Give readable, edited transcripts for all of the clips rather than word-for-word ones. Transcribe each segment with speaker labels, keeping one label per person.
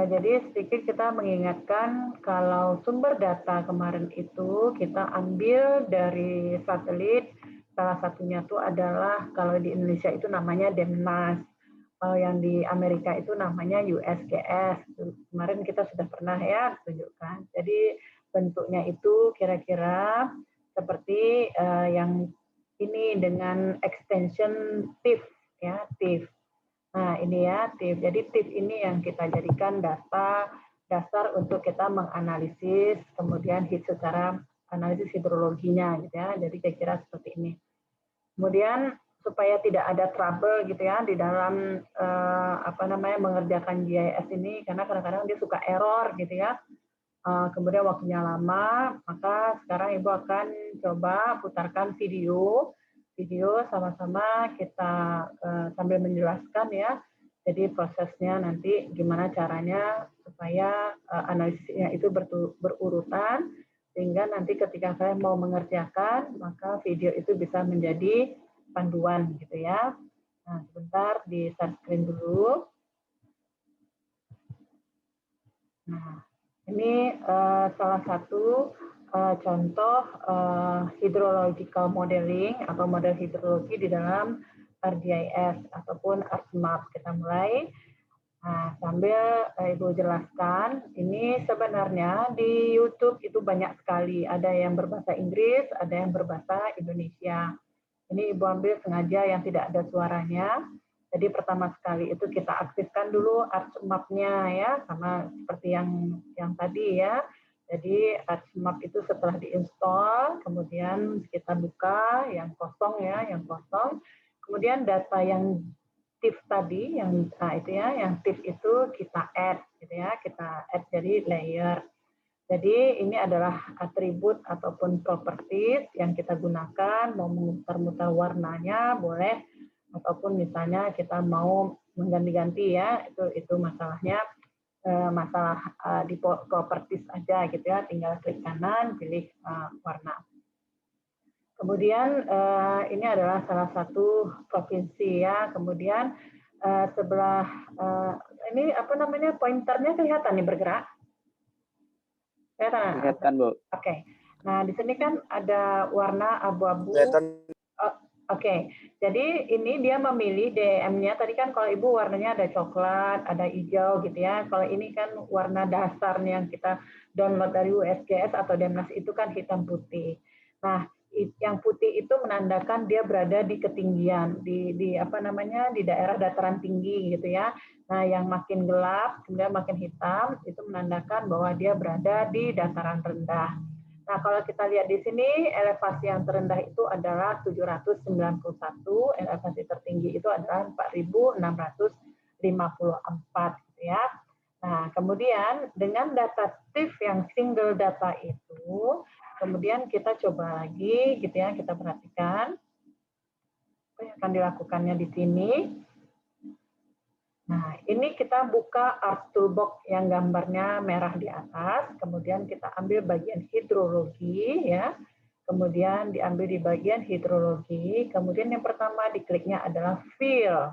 Speaker 1: Jadi sedikit kita mengingatkan kalau sumber data kemarin itu kita ambil dari satelit, salah satunya itu adalah kalau di Indonesia itu namanya DEMNAS, kalau yang di Amerika itu namanya USGS. Kemarin kita sudah pernah ya tunjukkan. Jadi bentuknya itu kira-kira seperti yang ini dengan extension TIFF ya, TIFF. Nah, ini ya TIFF. Jadi TIFF ini yang kita jadikan data dasar untuk kita menganalisis, kemudian secara analisis hidrologinya gitu ya. Jadi kira-kira seperti ini. Kemudian supaya tidak ada trouble gitu ya di dalam mengerjakan GIS ini, karena kadang-kadang dia suka error gitu ya. Kemudian waktunya lama, maka sekarang Ibu akan coba putarkan video sama-sama kita sambil menjelaskan ya. Jadi prosesnya nanti gimana caranya supaya analisisnya itu berurutan, sehingga nanti ketika saya mau mengerjakan, maka video itu bisa menjadi panduan gitu ya. Nah, sebentar di share screen dulu. Nah, ini salah satu contoh hydrological modeling atau model hidrologi di dalam ArcGIS ataupun ArcMap. Kita mulai. Nah, sambil Ibu jelaskan, ini sebenarnya di YouTube itu banyak sekali. Ada yang berbahasa Inggris, ada yang berbahasa Indonesia. Ini Ibu ambil sengaja yang tidak ada suaranya. Jadi pertama sekali itu kita aktifkan dulu ArcMap-nya ya, sama seperti yang tadi ya. Jadi ArcMap itu setelah diinstal, kemudian kita buka yang kosong ya, yang kosong. Kemudian data yang TIFF tadi, yang itu ya, yang TIFF itu kita add, gitu ya, kita add jadi layer. Jadi ini adalah atribut ataupun properties yang kita gunakan, mau memutar-mutar warnanya boleh, ataupun misalnya kita mau mengganti-ganti ya, itu masalahnya masalah di properties aja gitu ya, tinggal klik kanan, pilih warna. Kemudian ini adalah salah satu provinsi ya. Kemudian sebelah ini apa namanya pointernya kelihatan nih bergerak.
Speaker 2: Kelihatan, Bu.
Speaker 1: Oke. Nah, di sini kan ada warna abu-abu. Oke. Jadi ini dia memilih DM-nya. Tadi kan kalau Ibu warnanya ada coklat, ada hijau gitu ya. Kalau ini kan warna dasarnya yang kita download dari USGS atau DEMNAS itu kan hitam putih. Nah, yang putih itu menandakan dia berada di ketinggian, di daerah dataran tinggi gitu ya. Nah, yang makin gelap kemudian makin hitam itu menandakan bahwa dia berada di dataran rendah. Nah, kalau kita lihat di sini elevasi yang terendah itu adalah 791, elevasi tertinggi itu adalah 4.654 gitu ya. Nah, kemudian dengan data TIFF yang single data itu, kemudian kita coba lagi gitu ya, kita perhatikan apa yang akan dilakukannya di sini. Nah, ini kita buka ArcToolbox yang gambarnya merah di atas, kemudian kita ambil bagian hidrologi ya. Kemudian diambil di bagian hidrologi, kemudian yang pertama dikliknya adalah fill.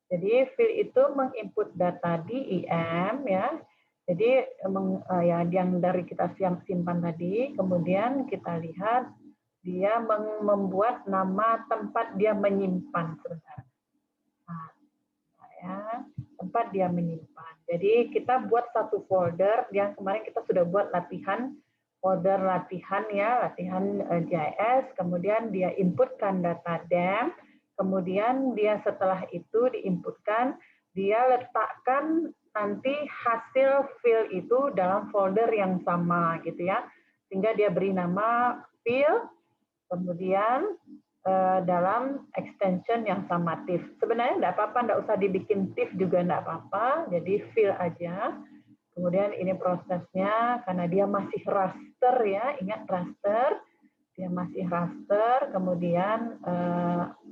Speaker 1: Jadi fill itu menginput data DEM ya. Jadi yang dari kita simpan tadi, kemudian kita lihat dia membuat nama tempat dia menyimpan sebentar. Nah, ya, tempat dia menyimpan. Jadi kita buat satu folder yang kemarin kita sudah buat latihan, folder latihan ya, latihan GIS, kemudian dia inputkan data DEM, kemudian dia setelah itu diinputkan, dia letakkan nanti hasil fill itu dalam folder yang sama gitu ya, sehingga dia beri nama fill, kemudian dalam extension yang sama TIFF. Sebenarnya enggak apa-apa, enggak usah dibikin TIFF juga enggak apa-apa, jadi fill aja. Kemudian ini prosesnya, karena dia masih raster ya, ingat raster, dia masih raster, kemudian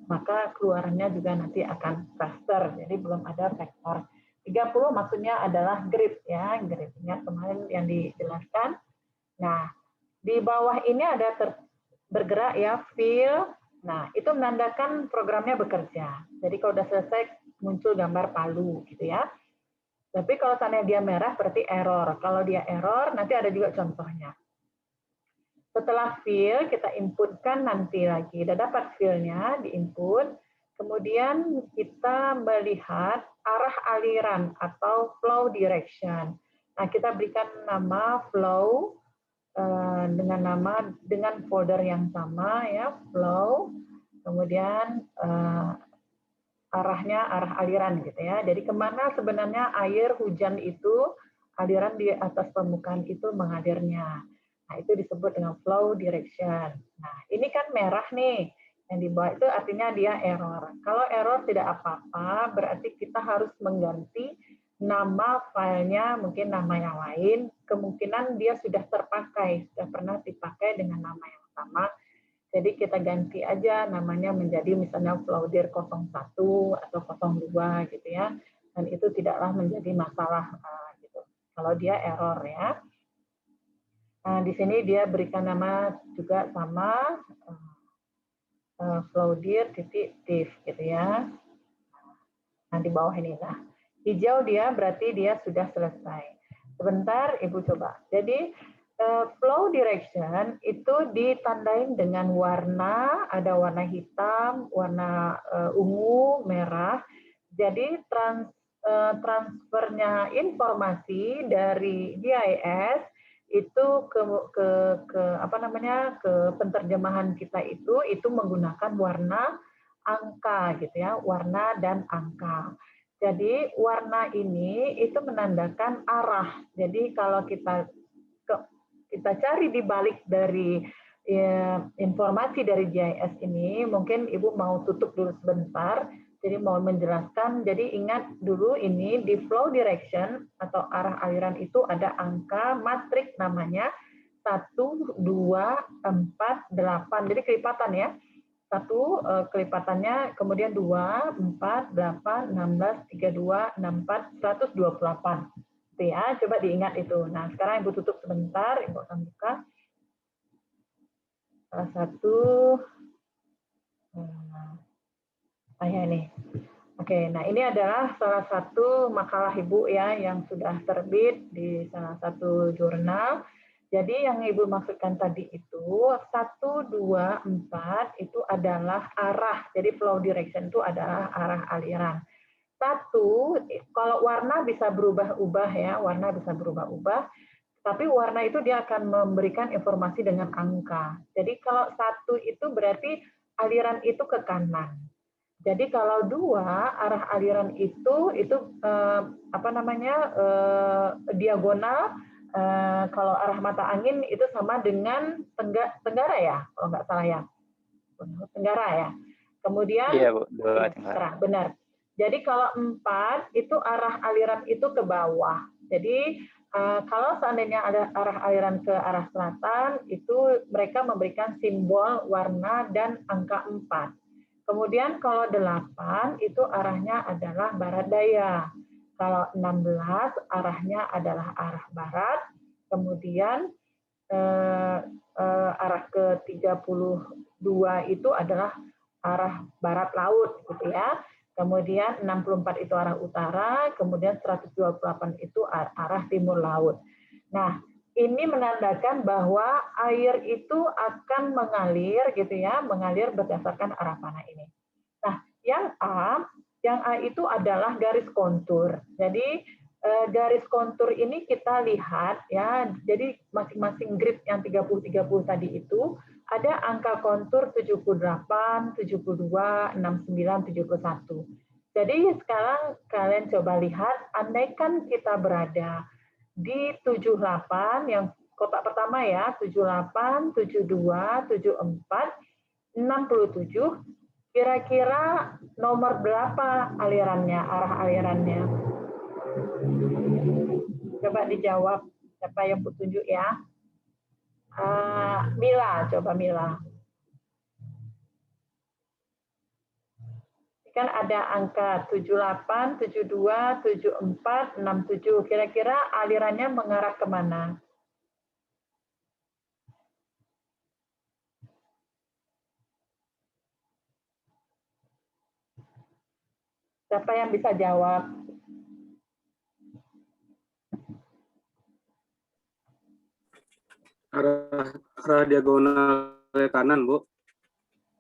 Speaker 1: maka keluarnya juga nanti akan raster, jadi belum ada vektor. 30 maksudnya adalah grid ya, grid. Ingat kemarin yang dijelaskan. Nah, di bawah ini ada bergerak ya, fill. Nah, itu menandakan programnya bekerja. Jadi kalau sudah selesai muncul gambar palu gitu ya. Tapi kalau seandainya dia merah berarti error. Kalau dia error, nanti ada juga contohnya. Setelah fill, kita inputkan nanti lagi. Udah dapat fill-nya, di-input. Kemudian kita melihat arah aliran atau flow direction. Nah, kita berikan nama flow dengan folder yang sama ya, flow. Kemudian arahnya arah aliran gitu ya. Jadi kemana sebenarnya air hujan itu aliran di atas permukaan itu mengalirnya. Nah, itu disebut dengan flow direction. Nah, ini kan merah nih. Yang di bawah itu artinya dia error. Kalau error tidak apa-apa, berarti kita harus mengganti nama filenya, mungkin nama yang lain. Kemungkinan dia sudah terpakai, sudah pernah dipakai dengan nama yang sama. Jadi kita ganti aja namanya menjadi misalnya Flaudir 01 atau 02 gitu ya. Dan itu tidaklah menjadi masalah gitu. Kalau dia error ya. Nah, di sini dia berikan nama juga sama Flaudir titik div gitu ya. Nah, di bawah ini. Nah, hijau dia berarti dia sudah selesai. Sebentar, Ibu coba. Jadi flow direction itu ditandain dengan warna, ada warna hitam, warna ungu, merah. Jadi transfernya informasi dari GIS itu ke apa namanya ke penerjemahan kita itu menggunakan warna angka gitu ya, warna dan angka. Jadi warna ini itu menandakan arah. Jadi kalau kita cari di balik dari informasi dari GIS ini, mungkin Ibu mau tutup dulu sebentar, jadi mau menjelaskan, jadi ingat dulu ini di flow direction atau arah aliran itu ada angka matriks namanya 1, 2, 4, 8, jadi kelipatan ya. 1 kelipatannya, kemudian 2, 4, 8, 16, 32, 64, 128. Ya, coba diingat itu. Nah, sekarang Ibu tutup sebentar, Ibu akan buka. Salah satu, ya ini. Oke, nah ini adalah salah satu makalah Ibu ya yang sudah terbit di salah satu jurnal. Jadi yang Ibu maksudkan tadi itu 1, 2, 4 itu adalah arah. Jadi flow direction itu adalah arah aliran. 1, kalau warna bisa berubah-ubah ya, warna bisa berubah-ubah. Tapi warna itu dia akan memberikan informasi dengan angka. Jadi kalau 1 itu berarti aliran itu ke kanan. Jadi kalau 2 arah aliran itu apa namanya diagonal. Kalau arah mata angin itu sama dengan tenggara ya, kalau nggak salah ya, tenggara ya. Kemudian
Speaker 2: Iya, Bu. Dua
Speaker 1: tenggara, benar. Jadi kalau 4 itu arah aliran itu ke bawah. Jadi kalau seandainya ada arah aliran ke arah selatan, itu mereka memberikan simbol warna dan angka 4. Kemudian kalau 8 itu arahnya adalah barat daya. Kalau 16 arahnya adalah arah barat. Kemudian arah ke 32 itu adalah arah barat laut gitu ya. Kemudian 64 itu arah utara, kemudian 128 itu arah timur laut. Nah, ini menandakan bahwa air itu akan mengalir gitu ya, mengalir berdasarkan arah panah ini. Nah, yang A itu adalah garis kontur. Jadi garis kontur ini kita lihat ya, jadi masing-masing grid yang 30-30 tadi itu ada angka kontur 78, 72, 69, 71. Jadi sekarang kalian coba lihat, andaikan kita berada di 78 yang kotak pertama ya, 78, 72, 74, 67, kira-kira nomor berapa alirannya, arah alirannya? Coba dijawab, siapa yang petunjuk ya? Mila, coba Mila. Kan ada angka 78, 72, 74, 67. Kira-kira alirannya mengarah kemana? Siapa yang bisa jawab?
Speaker 2: Arah diagonal ke kanan, Bu.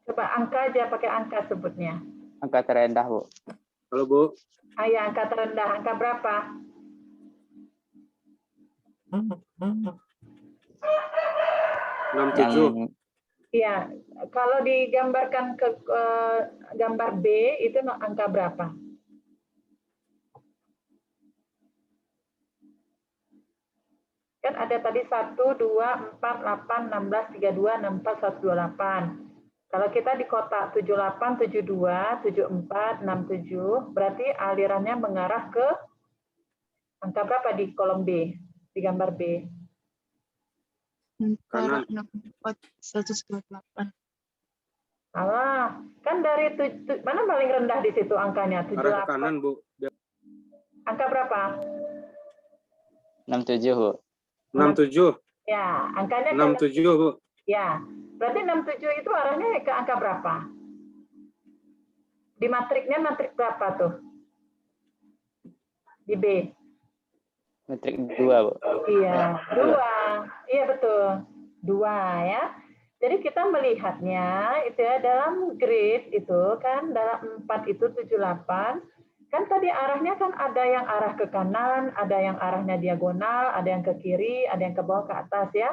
Speaker 1: Coba angka aja, pakai angka sebutnya.
Speaker 3: Angka terendah, Bu.
Speaker 2: Halo, Bu.
Speaker 1: Ya, angka terendah. Angka berapa?
Speaker 2: 67.
Speaker 1: Iya, kalau digambarkan ke gambar B itu angka berapa? Kan ada tadi 1, 2, 4, 8, 16, 32, 64, 128. Kalau kita di kotak 78, 72, 74, 67, berarti alirannya mengarah ke angka berapa di kolom B, di gambar B?
Speaker 4: Antara 64, 128.
Speaker 1: Salah. Kan dari mana paling rendah di situ angkanya?
Speaker 2: Arah ke
Speaker 1: 78.
Speaker 2: kanan, Bu.
Speaker 1: Angka berapa?
Speaker 3: 67, Bu.
Speaker 2: 67.
Speaker 1: Ya, angkanya
Speaker 2: 67, Bu.
Speaker 1: ya. Berarti 67 itu arahnya ke angka berapa? Di matriknya matrik berapa tuh? Di B.
Speaker 3: Metrik 2, Bu.
Speaker 1: Iya, 2. Iya betul. 2 ya. Jadi kita melihatnya itu ya dalam grid itu kan dalam 4 itu 78 kan tadi arahnya kan ada yang arah ke kanan, ada yang arahnya diagonal, ada yang ke kiri, ada yang ke bawah ke atas ya.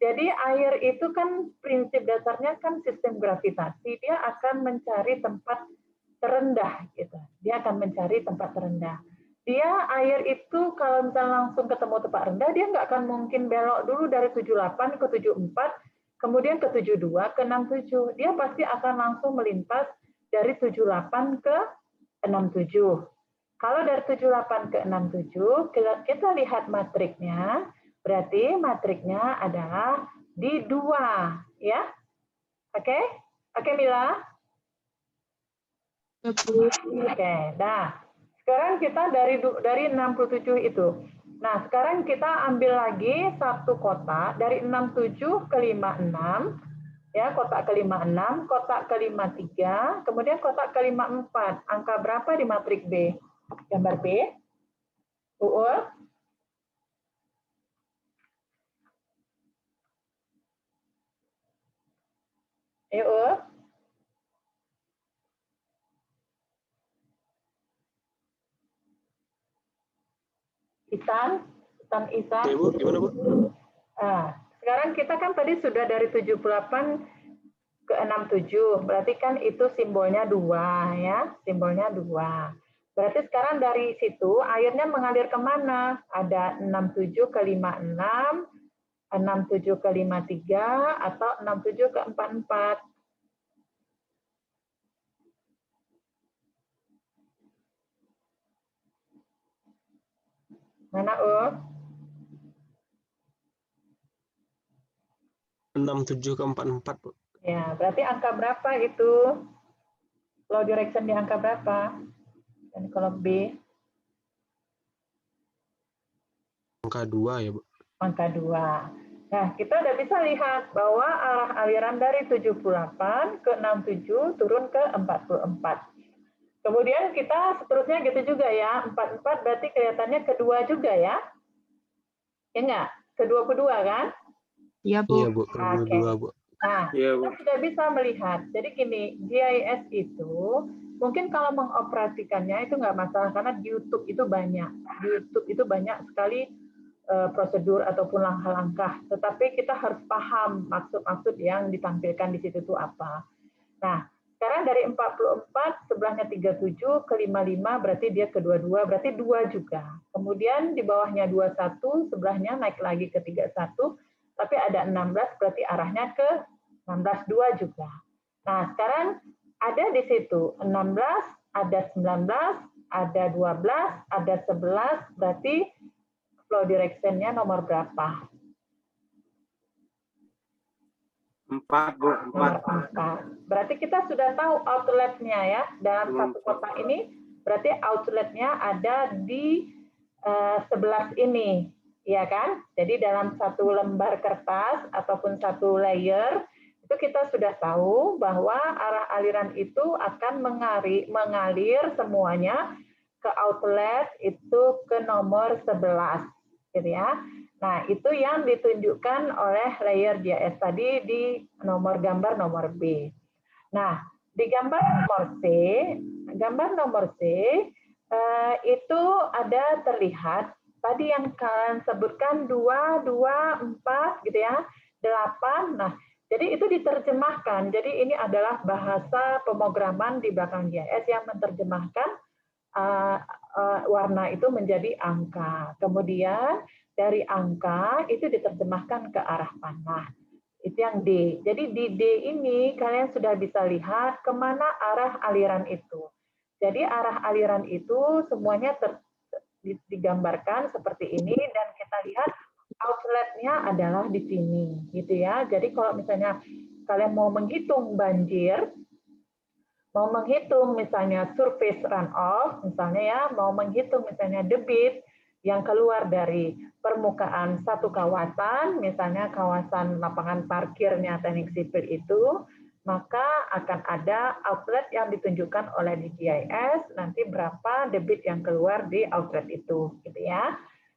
Speaker 1: Jadi air itu kan prinsip dasarnya kan sistem gravitasi, dia akan mencari tempat terendah gitu. Dia akan mencari tempat terendah. Dia air itu kalau misalnya langsung ketemu tempat rendah, dia nggak akan mungkin belok dulu dari 78 ke 74, kemudian ke 72, ke 67. Dia pasti akan langsung melintas dari 78 ke 67. Kalau dari 78 ke 67, kita lihat matriknya, berarti matriknya adalah di 2. Ya? Oke? Oke, Mila? Oke, nah. Sekarang kita dari 67 itu. Nah, sekarang kita ambil lagi satu kotak dari 67 ke 56, ya, kotak ke 56, kotak ke 53, kemudian kotak ke 54. Angka berapa di matrik B? Gambar B. Uul? Ayo, Uul. Isan? Isan?
Speaker 2: Ya, Bu. Gimana, Bu?
Speaker 1: Nah, sekarang kita kan tadi sudah dari 78 ke 67, berarti kan itu simbolnya 2 ya, simbolnya 2. Berarti sekarang dari situ airnya mengalir kemana? Ada 67 ke 56, 67 ke 53, atau 67 ke 44. Mana,
Speaker 2: 67 ke 44, Bu.
Speaker 1: Ya, berarti angka berapa itu? Flow direction di angka berapa? Dan kolom B,
Speaker 2: Angka 2 ya, Bu.
Speaker 1: angka 2. Nah, kita udah bisa lihat bahwa arah aliran dari 78 ke 67 turun ke 44. Kemudian kita seterusnya gitu juga ya, 44 berarti kelihatannya kedua juga ya? Ya enggak? Kedua kan?
Speaker 4: Iya, Bu.
Speaker 2: Iya, Bu.
Speaker 1: Oke.
Speaker 2: Kedua, Bu.
Speaker 1: Nah,
Speaker 2: Iya, Bu.
Speaker 1: kita sudah bisa melihat. Jadi gini, GIS itu mungkin kalau mengoperasikannya itu nggak masalah karena di YouTube itu banyak. Di YouTube itu banyak sekali prosedur ataupun langkah-langkah. Tetapi kita harus paham maksud-maksud yang ditampilkan di situ itu apa. Nah, sekarang dari 44 sebelahnya 37 ke 55 berarti dia ke 22 berarti 2 juga. Kemudian di bawahnya 21 sebelahnya naik lagi ke 31 tapi ada 16 berarti arahnya ke 16 2 juga. Nah, sekarang ada di situ 16, ada 19, ada 12, ada 11 berarti flow direction-nya nomor berapa?
Speaker 2: 4, Bu. 4.
Speaker 1: Nomor 4. Berarti kita sudah tahu outlet-nya ya. Dalam satu kotak ini, berarti outlet-nya ada di 11 ini. Ya kan? Jadi dalam satu lembar kertas ataupun satu layer, itu kita sudah tahu bahwa arah aliran itu akan mengalir semuanya ke outlet itu ke nomor 11. gitu ya. Nah, itu yang ditunjukkan oleh layer GIS tadi di gambar nomor B. Nah, di gambar nomor C itu ada terlihat tadi yang kalian sebutkan 2, 4 gitu ya, 8. Nah, jadi itu diterjemahkan. Jadi ini adalah bahasa pemrograman di belakang GIS yang menerjemahkan warna itu menjadi angka. Kemudian dari angka itu diterjemahkan ke arah panah. Itu yang D. Jadi di D ini kalian sudah bisa lihat kemana arah aliran itu. Jadi arah aliran itu semuanya digambarkan seperti ini dan kita lihat outletnya adalah di sini, gitu ya. Jadi kalau misalnya kalian mau menghitung banjir, mau menghitung misalnya surface runoff, misalnya ya, mau menghitung misalnya debit yang keluar dari permukaan satu kawasan, misalnya kawasan lapangan parkirnya teknik sipil itu, maka akan ada outlet yang ditunjukkan oleh di GIS, nanti berapa debit yang keluar di outlet itu, gitu ya.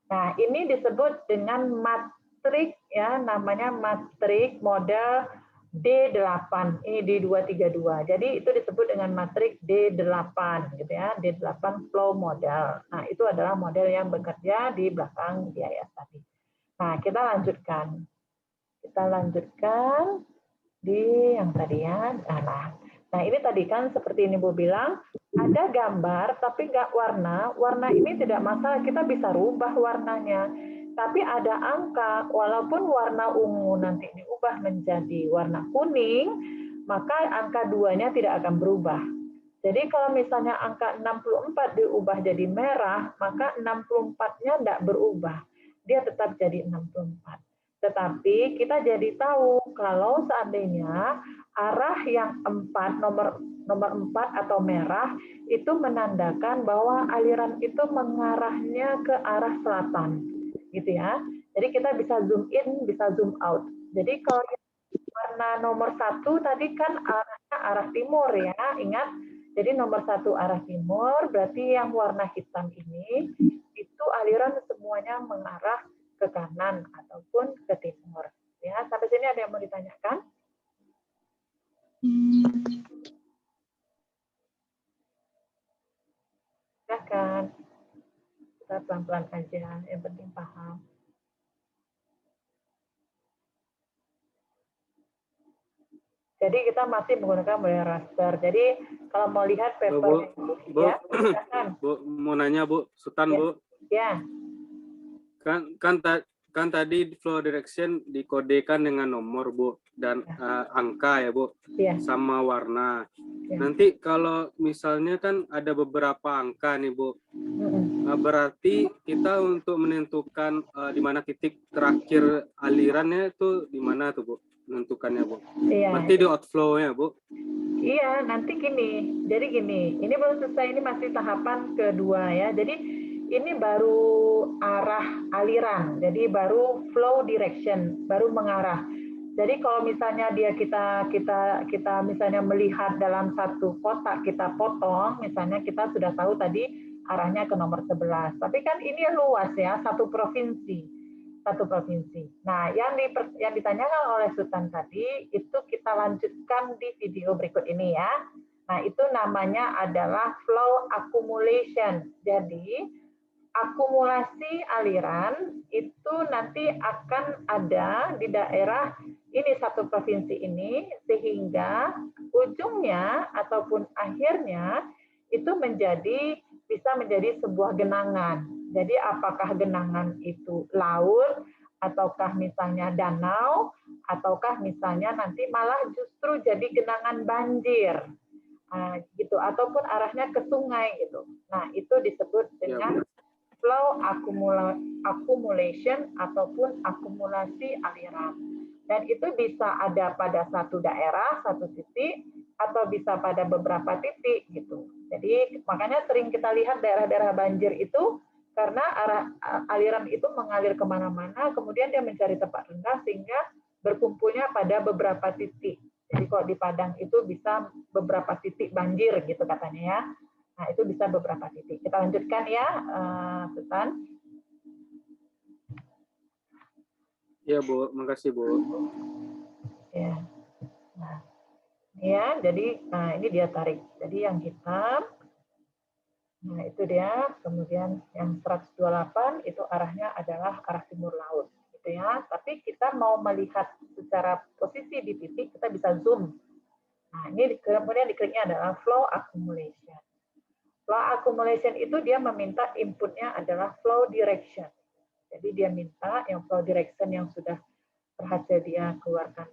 Speaker 1: Nah, ini disebut dengan matrik ya, namanya matrik model D8, ini D232. Jadi itu disebut dengan matrik D8 gitu ya, D8 flow model. Nah, itu adalah model yang bekerja di belakang GIS tadi. Nah, kita lanjutkan. Kita lanjutkan di yang tadi ya. Nah, ini tadi kan seperti ini Bu bilang, ada gambar tapi nggak warna. Warna ini tidak masalah, kita bisa rubah warnanya. Tapi ada angka, walaupun warna ungu nanti diubah menjadi warna kuning, maka angka 2-nya tidak akan berubah. Jadi kalau misalnya angka 64 diubah jadi merah, maka 64-nya tidak berubah. Dia tetap jadi 64. Tetapi kita jadi tahu kalau seandainya arah yang 4, nomor 4 atau merah, itu menandakan bahwa aliran itu mengarahnya ke arah selatan. Gitu ya. Jadi kita bisa zoom in, bisa zoom out. Jadi kalau warna nomor 1 tadi kan arahnya arah timur ya, ingat. Jadi nomor 1 arah timur, berarti yang warna hitam ini itu aliran semuanya mengarah ke kanan ataupun ke timur. Ya, sampai sini ada yang mau ditanyakan? Silakan. Kita pelan-pelan aja, yang penting paham. Jadi kita masih menggunakan model raster. Jadi kalau mau lihat paper,
Speaker 2: Bu,
Speaker 1: ya,
Speaker 2: Bu, mau nanya Bu, Sultan
Speaker 1: ya.
Speaker 2: Bu.
Speaker 1: Ya.
Speaker 2: Kan tadi flow direction dikodekan dengan nomor Bu dan angka ya Bu,
Speaker 1: Ya.
Speaker 2: sama warna.
Speaker 1: Ya.
Speaker 2: Nanti kalau misalnya kan ada beberapa angka nih Bu, berarti kita untuk menentukan di mana titik terakhir alirannya itu di mana tuh Bu? Menentukannya Bu.
Speaker 1: Iya.
Speaker 2: Berarti di outflow-nya Bu.
Speaker 1: Iya, nanti gini. Jadi gini, ini belum selesai, ini masih tahapan kedua ya. Jadi ini baru arah aliran. Jadi baru flow direction, baru mengarah. Jadi kalau misalnya kita misalnya melihat dalam satu kotak kita potong, misalnya kita sudah tahu tadi arahnya ke nomor 11. Tapi kan ini luas ya, satu provinsi. Nah, yang ditanyakan oleh Sultan tadi itu kita lanjutkan di video berikut ini ya. Nah, itu namanya adalah flow accumulation. Jadi, akumulasi aliran itu nanti akan ada di daerah ini satu provinsi ini sehingga ujungnya ataupun akhirnya itu bisa menjadi sebuah genangan. Jadi apakah genangan itu laut, ataukah misalnya danau, ataukah misalnya nanti malah justru jadi genangan banjir, gitu, ataupun arahnya ke sungai gitu. Nah itu disebut dengan flow accumulation ataupun akumulasi aliran. Dan itu bisa ada pada satu daerah, satu titik, atau bisa pada beberapa titik gitu. Jadi makanya sering kita lihat daerah-daerah banjir itu karena aliran itu mengalir kemana-mana, kemudian dia mencari tempat rendah sehingga berkumpulnya pada beberapa titik. Jadi kalau di Padang itu bisa beberapa titik banjir gitu katanya ya. Nah itu bisa beberapa titik. Kita lanjutkan ya, Sultan.
Speaker 2: Iya, Bu. Makasih, Bu.
Speaker 1: Ya. Nah, ya, jadi ini dia tarik. Jadi yang hitam, nah itu dia. Kemudian yang 128 itu arahnya adalah arah timur laut, gitu ya. Tapi kita mau melihat secara posisi di titik, kita bisa zoom. Nah, ini kemudian dikliknya adalah flow accumulation. Flow accumulation itu dia meminta inputnya adalah flow direction. Jadi dia minta yang flow direction yang sudah berhasil dia keluarkan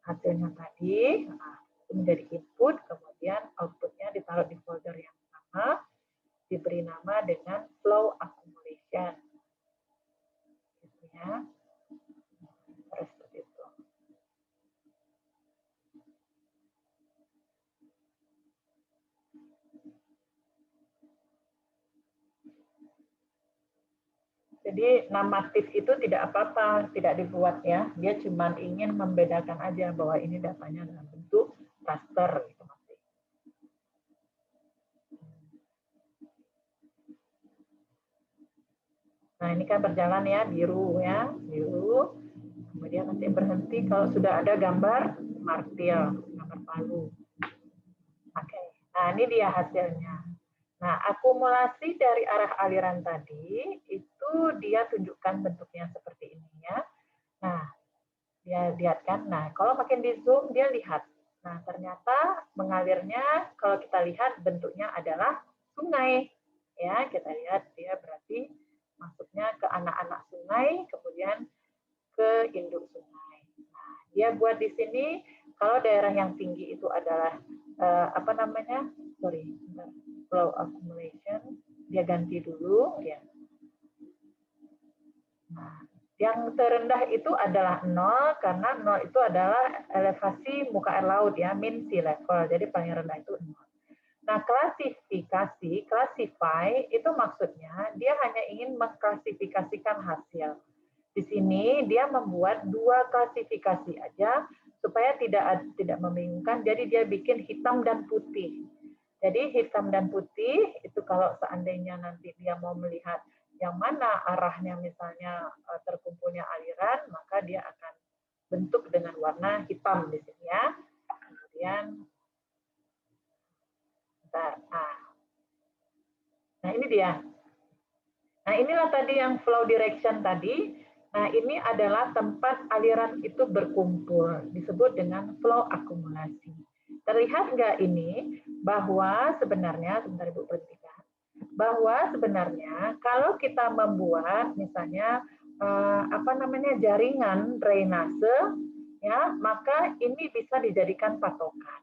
Speaker 1: hasilnya tadi, nah, itu menjadi input, kemudian outputnya ditaruh di folder yang sama, diberi nama dengan flow accumulation. Gitu ya. Terus seperti itu. Jadi namatif itu tidak apa-apa, tidak dibuat ya. Dia cuma ingin membedakan aja bahwa ini datanya dalam bentuk raster. Gitu. Nah ini kan berjalan ya, biru ya, biru. Kemudian nanti berhenti kalau sudah ada gambar martil, gambar palu. Oke, nah ini dia hasilnya. Nah, akumulasi dari arah aliran tadi, itu dia tunjukkan bentuknya seperti ini ya. Nah, dia lihat kan, nah kalau makin di zoom, dia lihat. Nah, ternyata mengalirnya, kalau kita lihat bentuknya adalah sungai. Ya, kita lihat dia berarti masuknya ke anak-anak sungai, kemudian ke induk sungai. Nah, dia buat di sini, kalau daerah yang tinggi itu adalah apa namanya? Flow accumulation, dia ganti dulu ya. Nah, yang terendah itu adalah 0 karena 0 itu adalah elevasi muka air laut ya, mean sea level. Jadi paling rendah itu 0. Nah, klasifikasi, classify itu maksudnya dia hanya ingin mengklasifikasikan hasil. Di sini dia membuat 2 klasifikasi aja supaya tidak membingungkan. Jadi dia bikin hitam dan putih. Jadi hitam dan putih itu kalau seandainya nanti dia mau melihat yang mana arahnya misalnya terkumpulnya aliran, maka dia akan bentuk dengan warna hitam di sini ya. Kemudian nah ini dia. Nah inilah tadi yang flow direction tadi. Nah ini adalah tempat aliran itu berkumpul, disebut dengan flow akumulasi. Terlihat nggak ini bahwa sebenarnya, sebentar Ibu perhatikan, bahwa sebenarnya kalau kita membuat misalnya jaringan drainase, ya maka ini bisa dijadikan patokan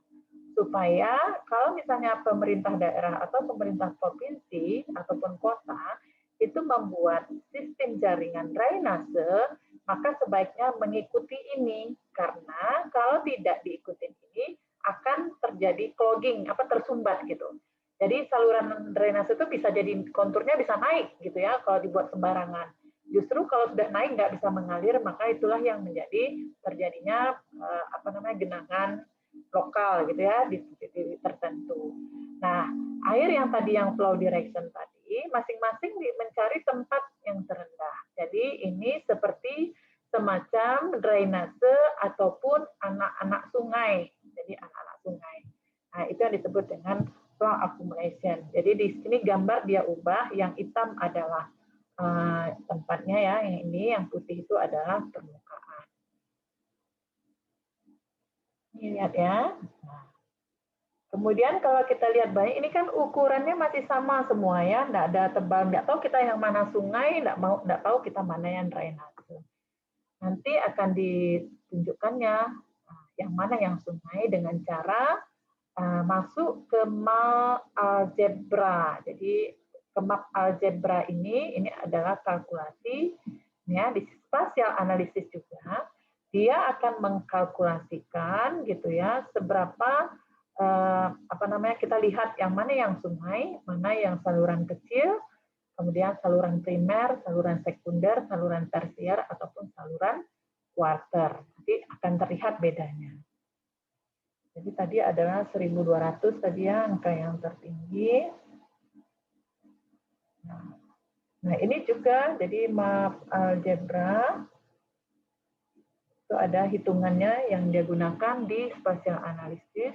Speaker 1: supaya kalau misalnya pemerintah daerah atau pemerintah provinsi ataupun kota itu membuat sistem jaringan drainase, maka sebaiknya mengikuti ini karena kalau tidak diikuti ini akan terjadi clogging, tersumbat gitu. Jadi saluran drainase itu bisa jadi konturnya bisa naik gitu ya kalau dibuat sembarangan. Justru kalau sudah naik nggak bisa mengalir, maka itulah yang menjadi terjadinya genangan lokal gitu ya di titik tertentu. Nah, air yang tadi yang flow direction tadi masing-masing mencari tempat yang terendah. Jadi ini seperti semacam drainase ataupun anak-anak sungai. Jadi anak-anak sungai. Nah, itu yang disebut dengan flow accumulation. Jadi di sini gambar dia ubah, yang hitam adalah tempatnya ya, yang ini yang putih itu adalah permukaan. Ini lihat ya. Nah, kemudian kalau kita lihat banyak, ini kan ukurannya masih sama semua ya, nggak ada tebal, nggak tahu kita yang mana sungai, nggak tahu kita mana yang drainase. Nanti akan ditunjukkannya yang mana yang sungai dengan cara masuk ke map algebra. Jadi ke map algebra ini adalah kalkulasi ya di spatial analisis juga. Dia akan mengkalkulasikan gitu ya seberapa kita lihat yang mana yang sungai, mana yang saluran kecil, kemudian saluran primer, saluran sekunder, saluran tersier ataupun saluran kuarter. Nanti akan terlihat bedanya. Jadi tadi adalah 1.200 tadi ya angka yang tertinggi. Nah ini juga jadi map algebra. Itu ada hitungannya yang dia gunakan di spatial analisis.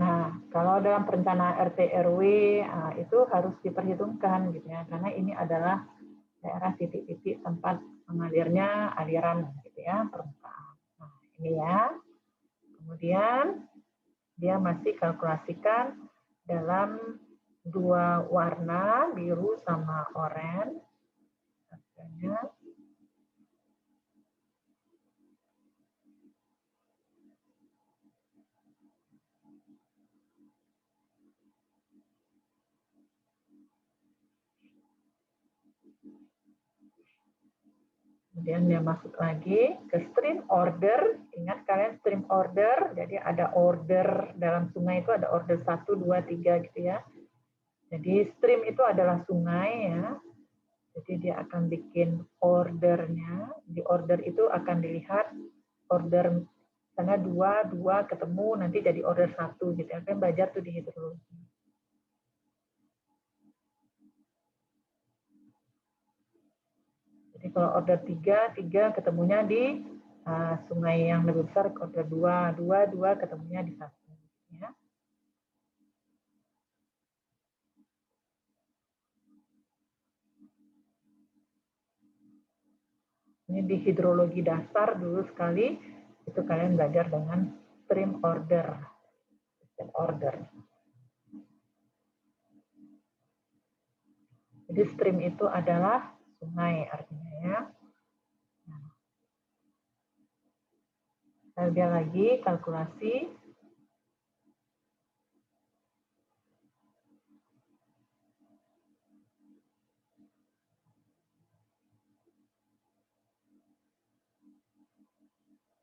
Speaker 1: Nah, kalau dalam perencanaan RT RW itu harus diperhitungkan gitu ya, karena ini adalah daerah titik-titik tempat mengalirnya aliran gitu ya, permukaan. Nah, ini ya. Kemudian dia masih kalkulasikan dalam dua warna, biru sama oranye. Kemudian dia masuk lagi ke stream order. Ingat kalian stream order, jadi ada order dalam sungai itu ada order 1, 2, 3 gitu ya. Jadi stream itu adalah sungai ya. Jadi dia akan bikin ordernya. Di order itu akan dilihat order misalnya 2, 2 ketemu nanti jadi order 1 gitu ya. Kan belajar tuh di hidrologi. Jadi kalau order 3, 3 ketemunya di sungai yang lebih besar, order 2, 2, 2 ketemunya di 1. Ya. Ini di hidrologi dasar dulu sekali, itu kalian belajar dengan stream order. Stream order. Jadi stream itu adalah sungai artinya ya. Kita lihat lagi kalkulasi.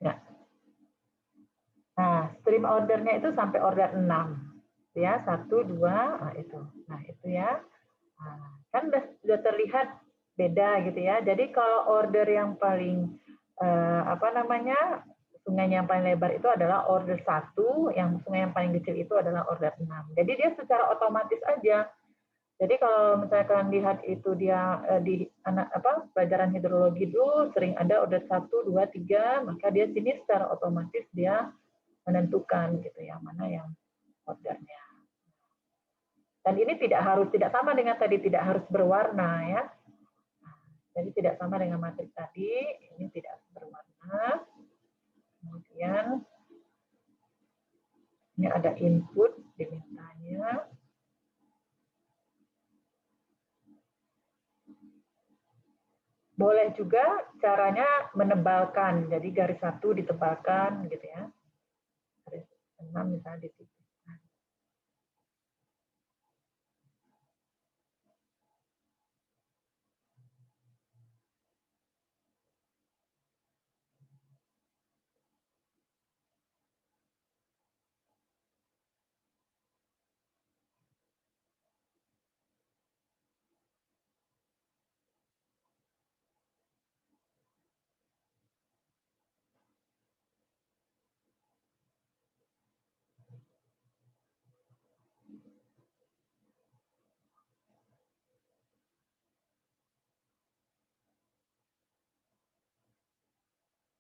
Speaker 1: Ya. Nah, stream ordernya itu sampai order 6. Ya, 1, 2, nah itu. Nah, itu ya. Nah, kan sudah terlihat beda gitu ya. Jadi kalau order yang paling sungai yang paling lebar itu adalah order 1, yang sungai yang paling kecil itu adalah order 6. Jadi dia secara otomatis aja. Jadi kalau misalnya kalian lihat itu dia di pelajaran hidrologi dulu sering ada order 1, 2, 3, maka dia sini secara otomatis dia menentukan gitu ya mana yang ordernya. Dan ini tidak sama dengan tadi, tidak harus berwarna ya. Jadi tidak sama dengan matrik tadi, ini tidak berwarna. Kemudian ini ada input dimintanya. Boleh juga caranya menebalkan, jadi garis 1 ditebalkan gitu ya. Garis 6 misalnya ditipis.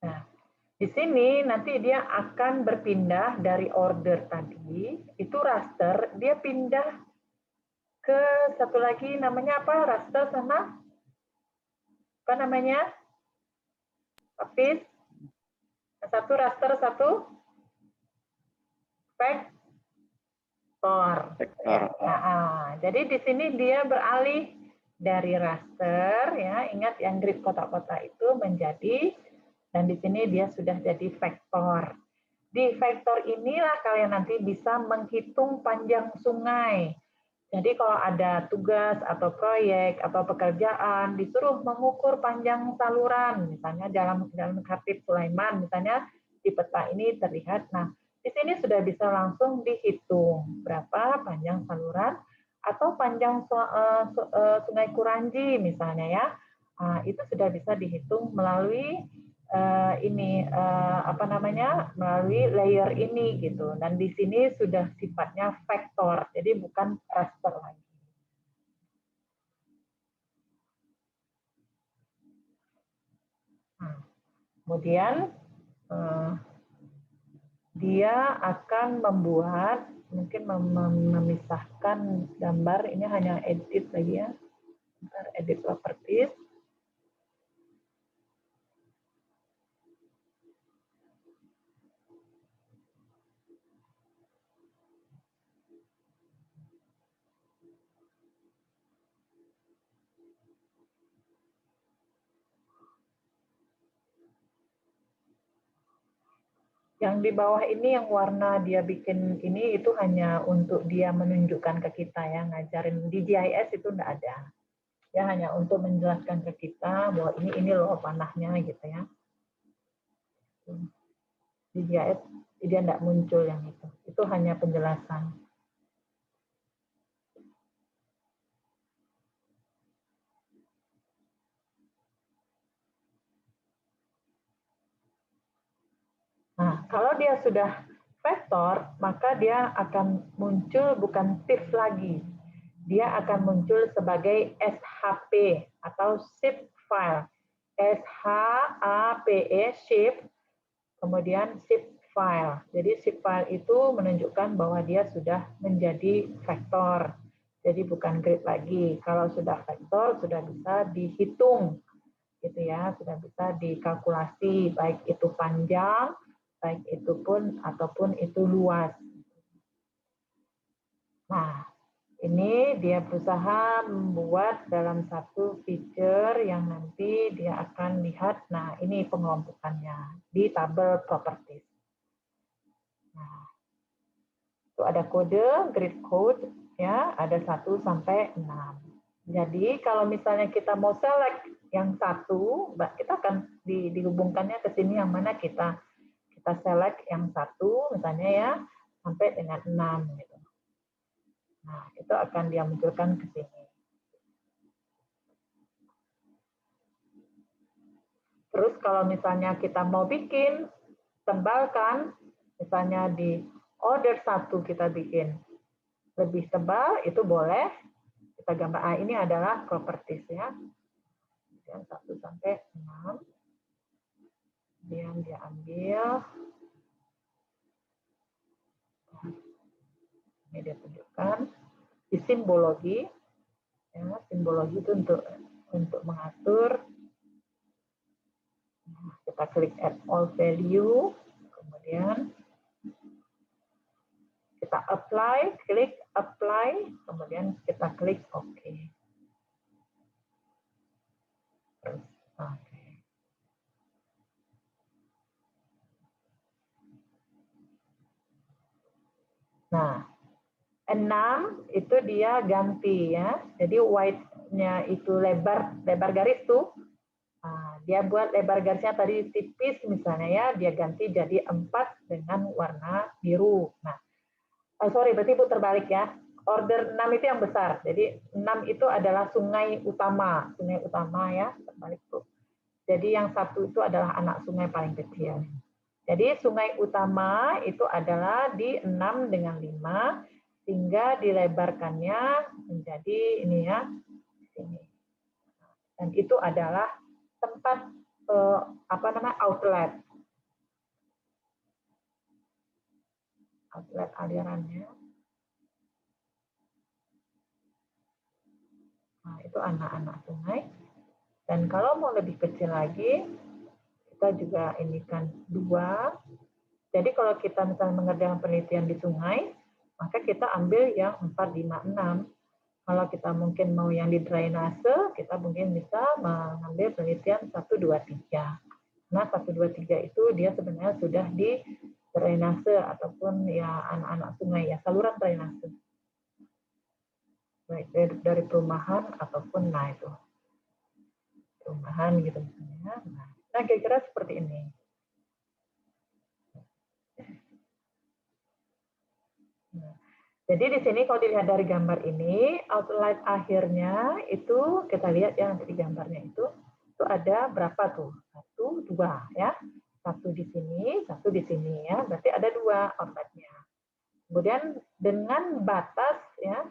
Speaker 1: Nah, di sini nanti dia akan berpindah dari order tadi, itu raster, dia pindah ke satu lagi namanya apa? Raster sama apa namanya? Lapis. Satu raster, satu vektor. Nah, jadi di sini dia beralih dari raster, ya ingat yang grid kotak-kotak itu menjadi, dan di sini dia sudah jadi vektor. Di vektor inilah kalian nanti bisa menghitung panjang sungai. Jadi kalau ada tugas atau proyek atau pekerjaan disuruh mengukur panjang saluran, misalnya dalam Khatib Sulaiman, misalnya di peta ini terlihat. Nah, di sini sudah bisa langsung dihitung berapa panjang saluran atau panjang Sungai Kuranji misalnya ya. Nah, itu sudah bisa dihitung melalui apa namanya, melalui layer ini gitu. Dan di sini sudah sifatnya vektor, jadi bukan raster lagi. Nah, kemudian dia akan membuat, mungkin memisahkan gambar. Ini hanya edit lagi ya, edit properties. Yang di bawah ini yang warna dia bikin ini itu hanya untuk dia menunjukkan ke kita ya, ngajarin. Di GIS itu enggak ada. Ya hanya untuk menjelaskan ke kita bahwa ini loh panahnya gitu ya. Di GIS dia enggak muncul yang itu. Itu hanya penjelasan. Nah, kalau dia sudah vektor, maka dia akan muncul bukan TIFF lagi. Dia akan muncul sebagai SHP atau zip file. SHAPE, shape, kemudian zip file. Jadi zip file itu menunjukkan bahwa dia sudah menjadi vektor. Jadi bukan grid lagi. Kalau sudah vektor, sudah bisa dihitung. Gitu ya, sudah bisa dikalkulasi, baik itu panjang, baik itu pun ataupun itu luas. Nah, ini dia berusaha membuat dalam satu feature yang nanti dia akan lihat. Nah, ini pengelompokannya di tabel properties. Nah, itu ada kode grid code ya, ada 1 sampai 6. Jadi kalau misalnya kita mau select yang 1, kita akan dihubungkannya ke sini yang mana kita select yang 1 misalnya ya, sampai dengan 6 gitu. Nah, itu akan dia munculkan ke sini. Terus kalau misalnya kita mau bikin, tebalkan, misalnya di order 1 kita bikin lebih tebal, itu boleh. Kita gambar, ini adalah properties ya. 1 sampai 6. Kemudian dia ambil, ini dia tunjukkan di simbologi, ya, simbologi itu untuk mengatur. Nah, kita klik add all value, kemudian kita apply, klik apply, kemudian kita klik OK. Oke. Nah, 6 itu dia ganti ya. Jadi white-nya itu lebar garis tuh. Nah, dia buat lebar garisnya tadi tipis misalnya ya, dia ganti jadi 4 dengan warna biru. Nah, berarti Bu terbalik ya. Order 6 itu yang besar. Jadi 6 itu adalah sungai utama ya, terbalik tuh. Jadi yang 1 itu adalah anak sungai paling kecil. Jadi sungai utama itu adalah di 6 dengan 5, sehingga dilebarkannya menjadi ini ya, sini. Dan itu adalah tempat outlet alirannya. Nah, itu anak-anak sungai. Dan kalau mau lebih kecil lagi, kita juga ini kan 2. Jadi kalau kita misalnya mengerjakan penelitian di sungai, maka kita ambil yang 4, 5, 6. Kalau kita mungkin mau yang di drainase, kita mungkin bisa mengambil penelitian 1, 2, 3. Nah, 1, 2, 3 itu dia sebenarnya sudah di drainase ataupun ya anak-anak sungai ya, saluran drainase. Baik dari perumahan ataupun nah itu. Perumahan gitu misalnya. Nah, kira-kira seperti ini. Nah, jadi di sini kalau dilihat dari gambar ini, outline akhirnya itu kita lihat ya nanti di gambarnya itu ada berapa tuh? 1, dua ya. Satu di sini, satu di sini ya. Berarti ada dua outletnya. Kemudian dengan batas ya,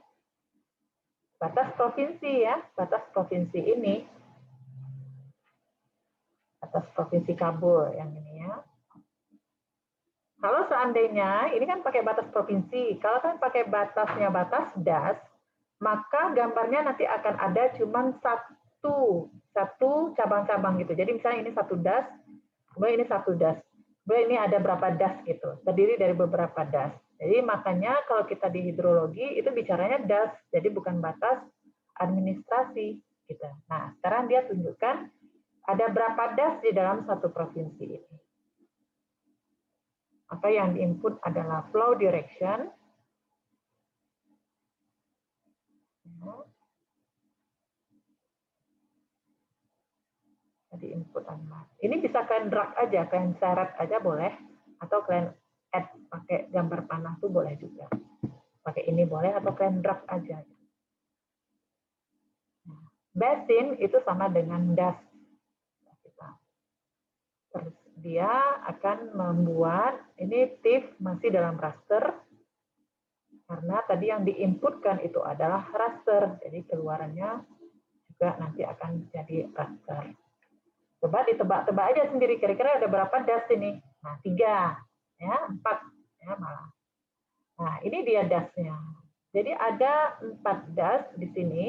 Speaker 1: batas provinsi ya, batas provinsi ini, batas provinsi Kabul yang ini ya. Kalau seandainya ini kan pakai batas provinsi, kalau kan pakai batasnya batas das, maka gambarnya nanti akan ada cuma satu cabang-cabang gitu. Jadi misalnya ini satu das, kemudian ini satu das, kemudian ini ada berapa das gitu, terdiri dari beberapa das. Jadi makanya kalau kita di hidrologi itu bicaranya das, jadi bukan batas administrasi gitu. Nah sekarang dia tunjukkan ada berapa das di dalam satu provinsi ini. Maka yang diinput adalah flow direction. Jadi input animasi. Ini bisa kalian drag aja, kalian seret aja boleh, atau kalian add pakai gambar panah tuh boleh juga. Pakai ini boleh atau kalian drag aja. Basin itu sama dengan das. Terus dia akan membuat ini TIFF masih dalam raster karena tadi yang diinputkan itu adalah raster, jadi keluarannya juga nanti akan jadi raster. Coba ditebak-tebak aja sendiri, kira-kira ada berapa das ini? Nah, 3, ya, 4, ya malah. Nah, ini dia dasnya. Jadi ada 4 das di sini,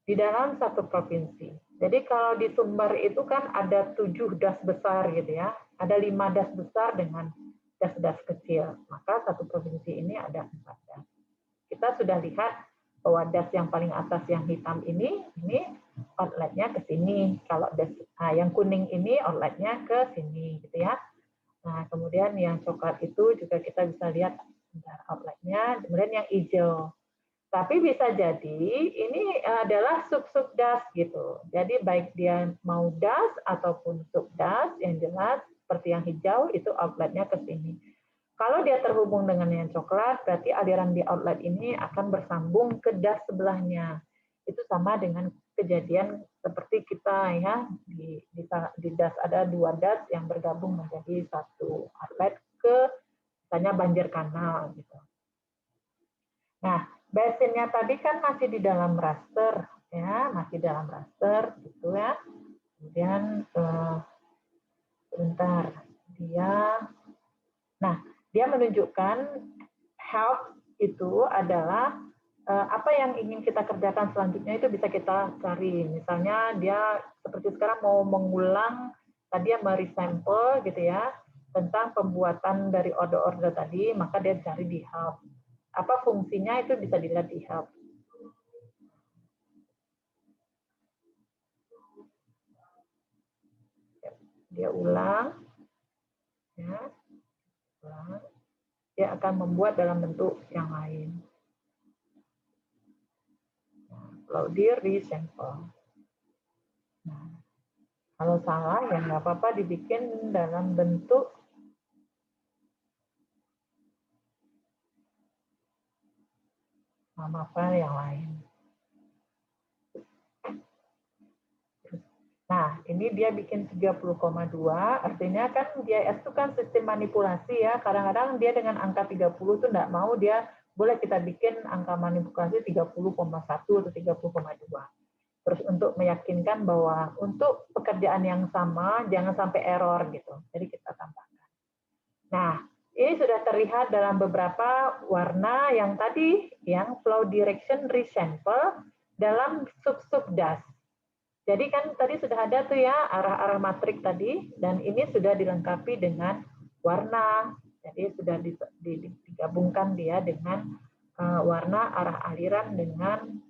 Speaker 1: di dalam satu provinsi. Jadi kalau di Sumbar itu kan ada 7 das besar gitu ya, ada 5 das besar dengan das-das kecil. Maka satu provinsi ini ada 4 das. Kita sudah lihat bahwa das yang paling atas yang hitam ini outletnya ke sini. Kalau das yang kuning ini outletnya ke sini, gitu ya. Nah, kemudian yang coklat itu juga kita bisa lihat outletnya. Kemudian yang hijau. Tapi bisa jadi ini adalah sub-sub das gitu. Jadi baik dia mau das ataupun sub das, yang jelas seperti yang hijau itu outletnya ke sini. Kalau dia terhubung dengan yang coklat, berarti aliran di outlet ini akan bersambung ke das sebelahnya. Itu sama dengan kejadian seperti kita ya di das ada 2 das yang bergabung menjadi satu outlet ke misalnya banjir kanal gitu. Nah, basinnya tadi kan masih di dalam raster ya, masih dalam raster gitu ya. Kemudian sebentar dia menunjukkan help itu adalah apa yang ingin kita kerjakan selanjutnya itu bisa kita cari. Misalnya dia seperti sekarang mau mengulang tadi yang meresample gitu ya tentang pembuatan dari order-order tadi, maka dia cari di help. Apa fungsinya itu bisa dilihat di help. Dia ulang, ya, ulang. Dia akan membuat dalam bentuk yang lain. Kalau di resample. Nah, kalau salah ya nggak apa-apa dibikin dalam bentuk nama file yang lain. Nah, ini dia bikin 30,2, artinya kan GIS itu kan sistem manipulasi ya. Kadang-kadang dia dengan angka 30 itu enggak mau, dia boleh kita bikin angka manipulasi 30,1 atau 30,2. Terus untuk meyakinkan bahwa untuk pekerjaan yang sama, jangan sampai error gitu. Jadi kita tambahkan. Nah, ini sudah terlihat dalam beberapa warna yang tadi, yang flow direction resample dalam sub-sub das. Jadi kan tadi sudah ada tuh ya arah-arah matrik tadi, dan ini sudah dilengkapi dengan warna. Jadi sudah digabungkan dia dengan warna arah aliran dengan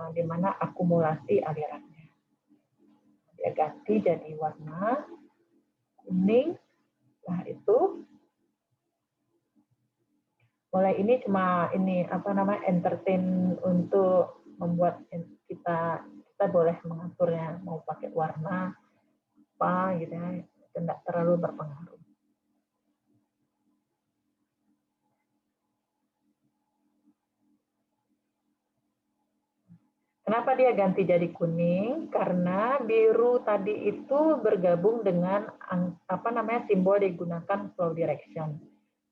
Speaker 1: di mana akumulasi alirannya. Dia ganti jadi warna kuning. Nah itu mulai ini cuma ini apa namanya entertain untuk membuat kita boleh mengaturnya mau pakai warna apa gitu ya, tidak terlalu berpengaruh. Kenapa dia ganti jadi kuning? Karena biru tadi itu bergabung dengan apa namanya simbol digunakan flow direction.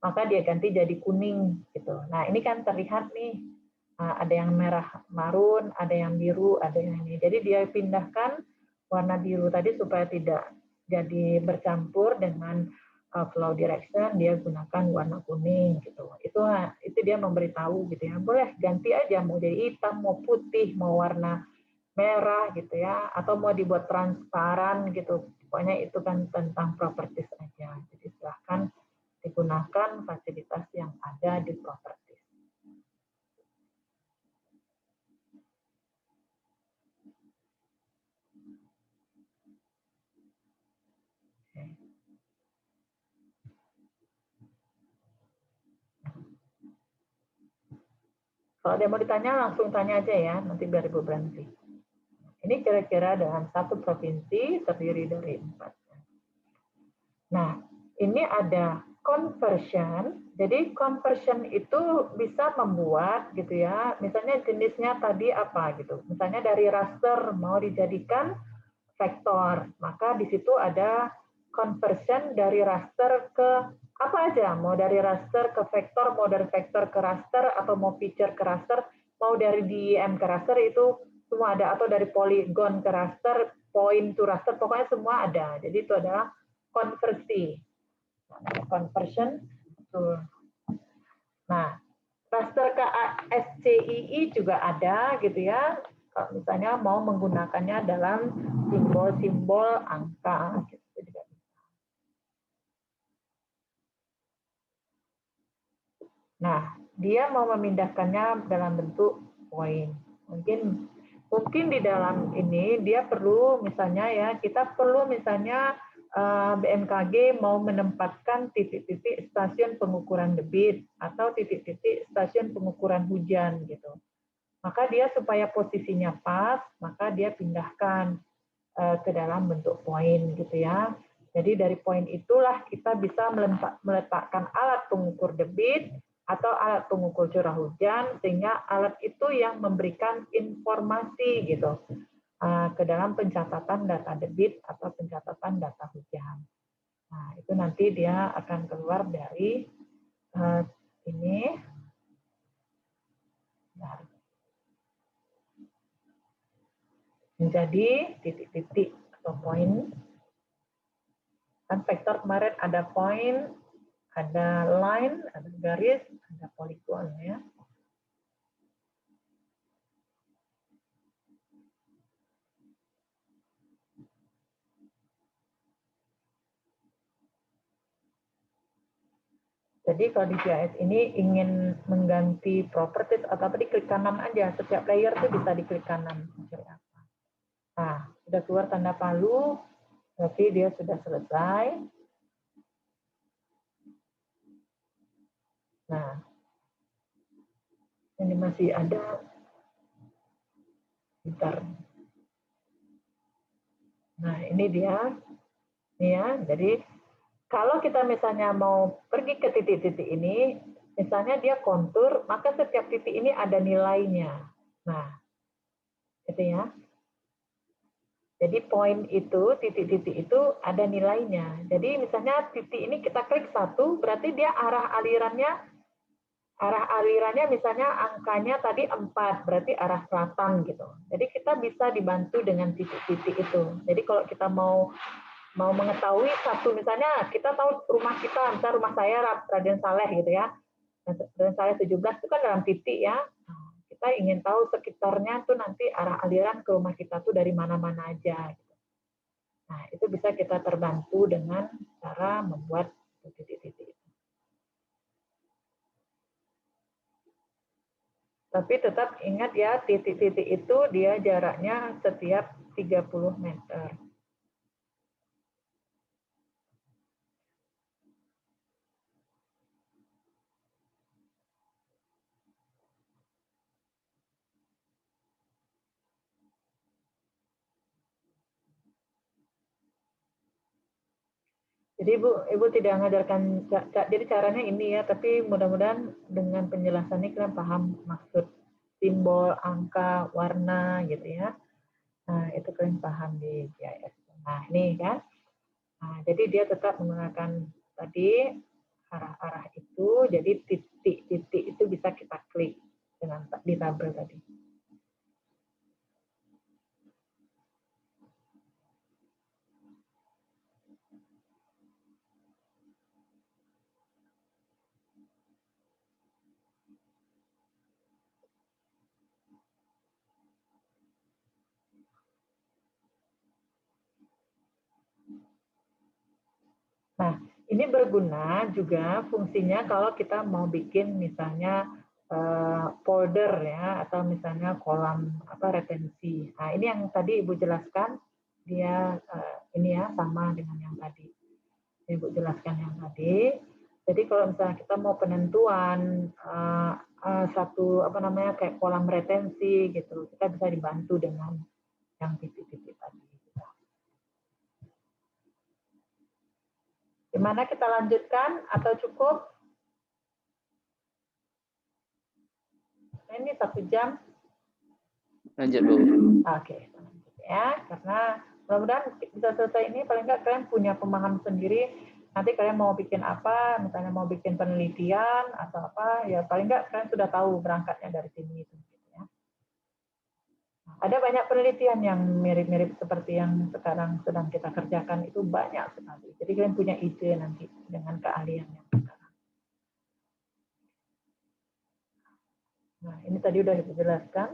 Speaker 1: Maka dia ganti jadi kuning gitu. Nah, ini kan terlihat nih ada yang merah marun, ada yang biru, ada yang ini. Jadi dia pindahkan warna biru tadi supaya tidak jadi bercampur dengan flow direction, dia gunakan warna kuning gitu. Itu dia memberitahu gitu ya. Boleh ganti aja mau jadi hitam, mau putih, mau warna merah gitu ya, atau mau dibuat transparan gitu. Pokoknya itu kan tentang properties aja. Jadi silahkan digunakan fasilitas yang ada di properties. Kalau ada mau ditanya, langsung tanya aja ya, nanti biar Ibu berhenti. Ini kira-kira dalam satu provinsi terdiri dari 4. Nah, ini ada conversion. Jadi conversion itu bisa membuat gitu ya, misalnya jenisnya tadi apa gitu. Misalnya dari raster mau dijadikan vektor, maka di situ ada conversion dari raster ke apa aja, mau dari raster ke vektor, mau dari vektor ke raster, atau mau feature ke raster, mau dari DEM ke raster, itu semua ada, atau dari polygon ke raster, point to raster, pokoknya semua ada. Jadi itu adalah konversi. Conversion. Nah, raster ke SCII juga ada gitu ya. Kalau misalnya mau menggunakannya dalam simbol-simbol angka gitu juga. Nah, dia mau memindahkannya dalam bentuk poin. Mungkin di dalam ini dia perlu misalnya ya, kita perlu misalnya BMKG mau menempatkan titik-titik stasiun pengukuran debit atau titik-titik stasiun pengukuran hujan gitu. Maka dia supaya posisinya pas, maka dia pindahkan ke dalam bentuk poin gitu ya. Jadi dari poin itulah kita bisa meletakkan alat pengukur debit atau alat pengukur curah hujan, sehingga alat itu yang memberikan informasi gitu ke dalam pencatatan data debit atau pencatatan data hujan. Nah, itu nanti dia akan keluar dari ini. Menjadi titik-titik atau poin. Kan vektor kemarin ada poin, ada line, ada garis, ada poligon ya. Jadi kalau di GIS ini ingin mengganti properties atau apa, diklik kanan aja. Setiap layer itu bisa diklik kanan. Nah, sudah keluar tanda palu, berarti dia sudah selesai. Nah, ini masih ada. Bentar. Nah, ini dia. Ini ya, jadi kalau kita misalnya mau pergi ke titik-titik ini, misalnya dia kontur, maka setiap titik ini ada nilainya. Nah, gitu ya. Jadi poin itu, titik-titik itu ada nilainya. Jadi misalnya titik ini kita klik 1, berarti dia arah alirannya misalnya angkanya tadi 4, berarti arah selatan gitu. Jadi kita bisa dibantu dengan titik-titik itu. Jadi kalau kita mau mengetahui satu, misalnya kita tahu rumah kita, misalnya rumah saya Raden Saleh gitu ya, Raden Saleh 17 itu kan dalam titik ya. Kita ingin tahu sekitarnya tuh nanti arah aliran ke rumah kita tuh dari mana-mana aja. Nah, itu bisa kita terbantu dengan cara membuat titik-titik. Tapi tetap ingat ya, titik-titik itu dia jaraknya setiap 30 meter. Jadi Ibu tidak mengajarkan, jadi caranya ini ya, tapi mudah-mudahan dengan penjelasan ini kalian paham maksud simbol, angka, warna gitu ya. Nah, itu kalian paham di GIS. Nah, ini kan. Nah, jadi dia tetap menggunakan tadi arah-arah itu, jadi titik-titik itu bisa kita klik dengan di tabel tadi. Nah, ini berguna juga fungsinya kalau kita mau bikin misalnya folder ya, atau misalnya kolam retensi. Nah, ini yang tadi Ibu jelaskan, dia ini ya sama dengan yang tadi. Ibu jelaskan yang tadi. Jadi kalau misalnya kita mau penentuan satu kayak kolam retensi gitu, kita bisa dibantu dengan yang titik-titik tadi. Gimana, kita lanjutkan atau cukup? Ini 1 jam.
Speaker 3: Lanjut, Bu.
Speaker 1: Oke, lanjut ya. Karena mudah-mudahan bisa selesai ini, paling nggak kalian punya pemahaman sendiri. Nanti kalian mau bikin apa, misalnya mau bikin penelitian atau apa, ya paling nggak kalian sudah tahu berangkatnya dari sini. Gitu ya. Ada banyak penelitian yang mirip-mirip seperti yang sekarang sedang kita kerjakan, itu banyak sekali. Jadi kalian punya ide nanti dengan keahlian yang sekarang. Nah, ini tadi udah dijelaskan.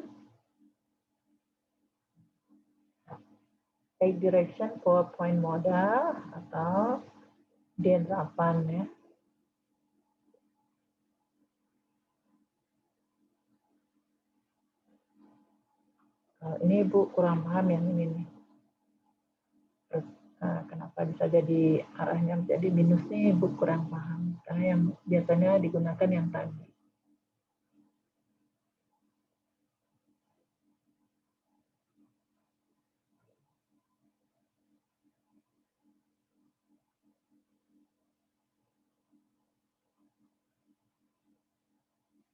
Speaker 1: Take direction for point model atau D8 ya. Ini Ibu kurang paham yang ini nih. Terus kenapa bisa jadi arahnya menjadi minus nih, Ibu kurang paham. Karena yang biasanya digunakan yang tadi.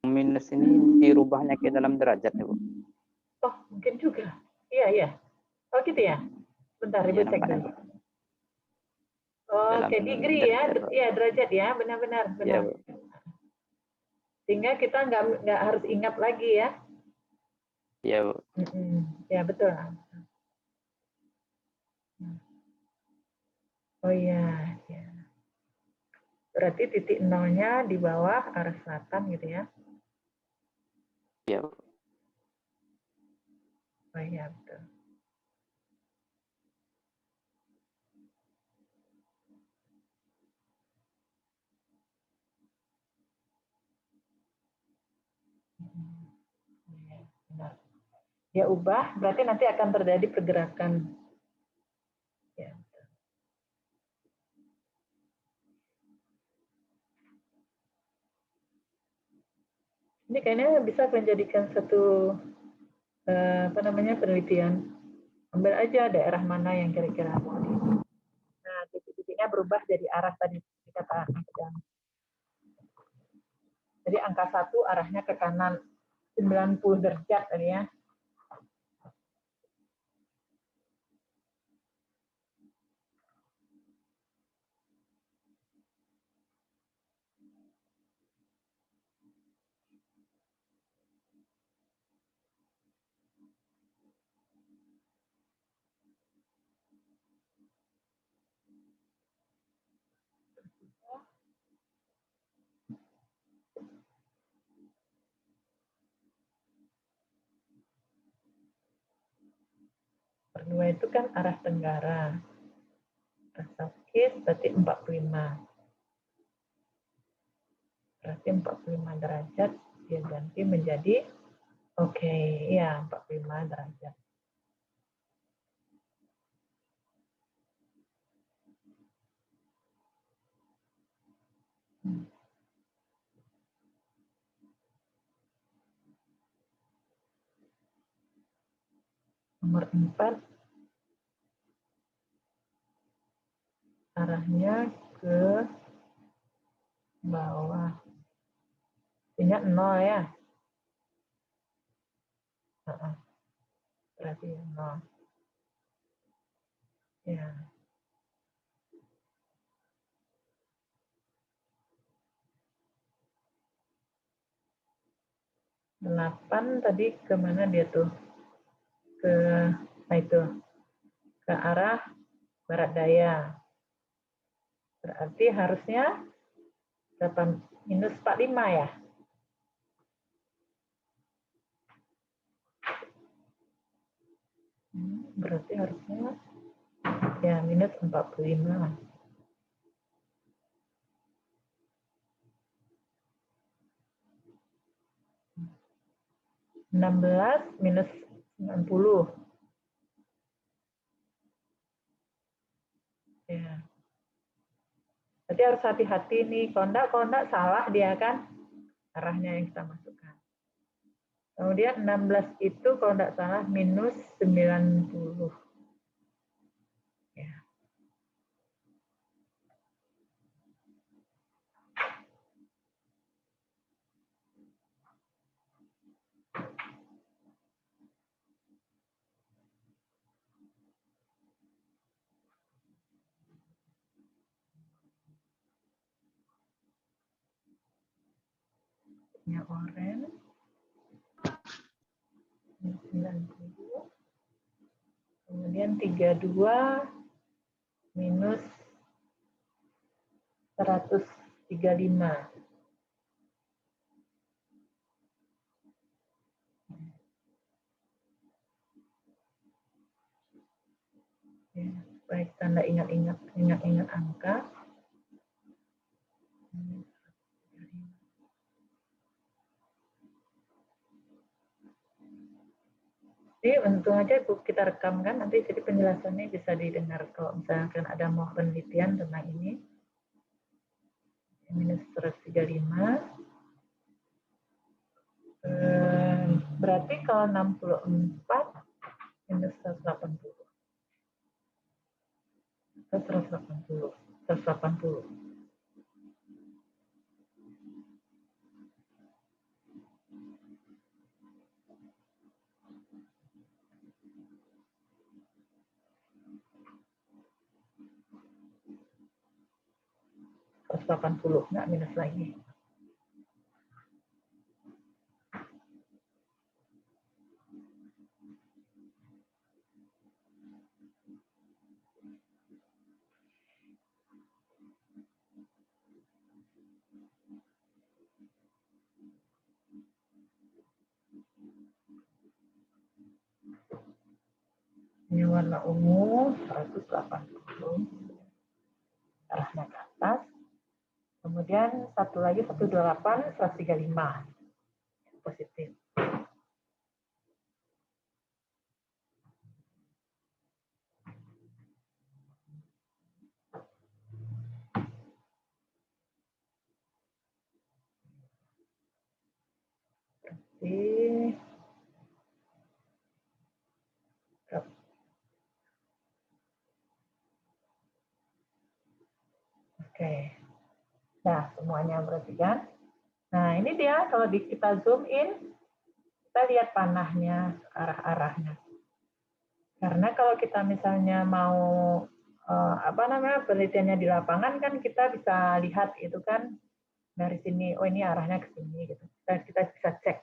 Speaker 3: Minus ini dirubahnya ke dalam derajat, Bu.
Speaker 1: Oh, mungkin juga. Iya, iya. Oh, gitu ya. Bentar, Ibu
Speaker 3: Iya,
Speaker 1: cek
Speaker 3: nampaknya,
Speaker 1: dulu.
Speaker 3: Bu.
Speaker 1: Oh,
Speaker 3: Dalam
Speaker 1: oke, degree ya.
Speaker 3: derajat, Bu.
Speaker 1: Iya, derajat ya. Benar-benar.
Speaker 3: Iya,
Speaker 1: Benar.
Speaker 3: Bu.
Speaker 1: Sehingga kita nggak harus ingat lagi ya.
Speaker 3: Iya, Bu.
Speaker 1: Ya, betul. Oh iya, ya. Berarti titik nolnya di bawah arah selatan gitu ya.
Speaker 3: Iya, Bu.
Speaker 1: Oh iya, betul. Ya, benar. Ya ubah, berarti nanti akan terjadi pergerakan. Ya. Ini kayaknya bisa menjadikan satu penelitian. Ambil aja daerah mana yang kira-kira mau di. Nah, titik-titiknya berubah jadi arah tadi dikatakan. Jadi angka 1 arahnya ke kanan 90 derajat tadi ya. Berdua itu kan arah tenggara. Sakit berarti 45. Berarti 45 derajat dia ganti menjadi oke, ya 45 derajat. Nomor 4 arahnya ke bawah. Ini 0 ya. Heeh. Berarti 0. Ya. 8 tadi kemana dia tuh? Nah itu, ke arah barat daya. Berarti harusnya 8 minus 45 ya? Berarti harusnya ya minus 45. 16 minus 90. Ya. Berarti harus hati-hati nih, kalau enggak salah dia kan arahnya yang kita masukkan. Kemudian 16 itu kalau enggak salah minus 90. Ya. Ini oranye. 90. Kemudian 32 minus 135. Ya, baik, tanda ingat-ingat angka. Jadi untung aja kita rekam kan, nanti jadi penjelasannya bisa didengar kalau misalkan ada mau penelitian tentang ini. Minus 135. Berarti kalau 64 minus 180. 180. 180. Nggak minus lagi. Ini warna ungu 180. Arahnya ke atas. Kemudian satu lagi 128, 135. Positif. Oke. Oke. Nah, semuanya berarti kan. Nah, ini dia kalau kita zoom in, kita lihat panahnya, arah-arahnya. Karena kalau kita misalnya mau penelitiannya di lapangan kan kita bisa lihat itu kan dari sini, oh ini arahnya ke sini gitu. Kita bisa cek.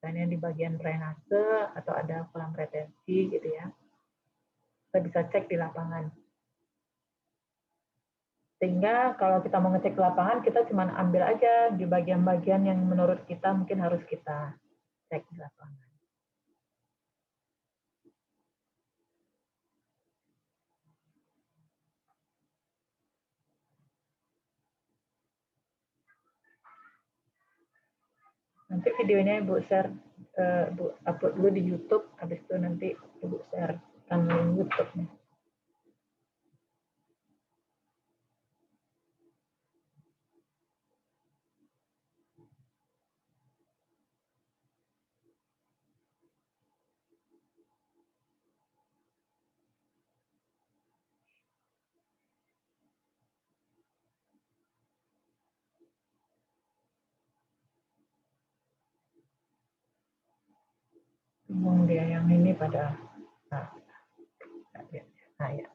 Speaker 1: Misalnya di bagian drainase atau ada kolam retensi gitu ya. Kita bisa cek di lapangan. Sehingga kalau kita mau ngecek di lapangan, kita cuma ambil aja di bagian-bagian yang menurut kita mungkin harus kita cek di lapangan. Nanti videonya Ibu share, Ibu upload dulu di YouTube, habis itu nanti Ibu share link YouTube-nya. Dia yang ini pada nah, ya.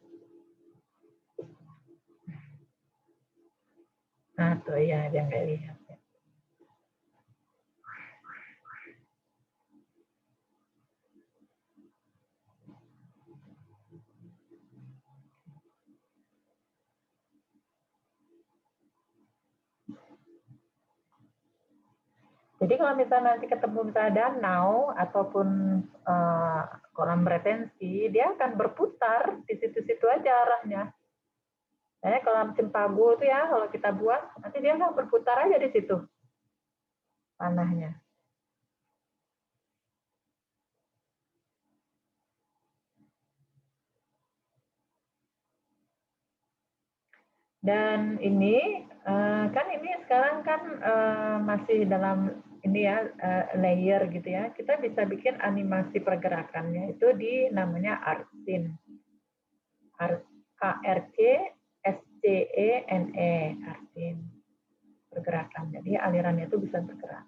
Speaker 1: Nah, tuh ya dia nggak lihat. Jadi kalau misalnya nanti ketemu misalnya danau ataupun kolam retensi, dia akan berputar di situ-situ aja arahnya. Nah, kolam Cimpago itu ya, kalau kita buat, nanti dia akan berputar aja di situ tanahnya. Dan ini kan ini sekarang kan masih dalam ini ya layer gitu ya. Kita bisa bikin animasi pergerakannya itu di namanya ArcScene. ArcScene, ArcScene pergerakan. Jadi alirannya itu bisa bergerak.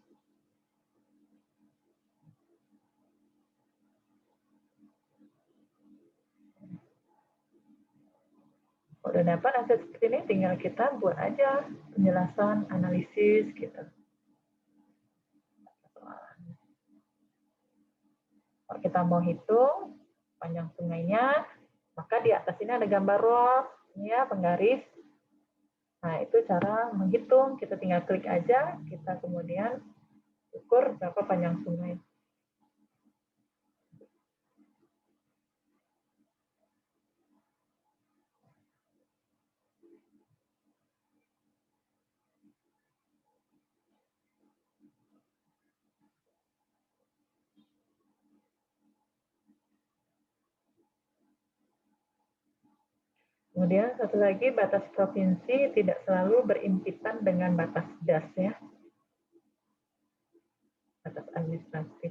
Speaker 1: Kalau udah dapat hasil seperti ini, tinggal kita buat aja penjelasan, analisis gitu. Kalau kita mau hitung panjang sungainya, maka di atas ini ada gambar roll, ya, penggaris. Nah, itu cara menghitung. Kita tinggal klik aja, kita kemudian ukur berapa panjang sungai. Kemudian satu lagi, batas provinsi tidak selalu berimpitan dengan batas DAS ya. Batas administratif.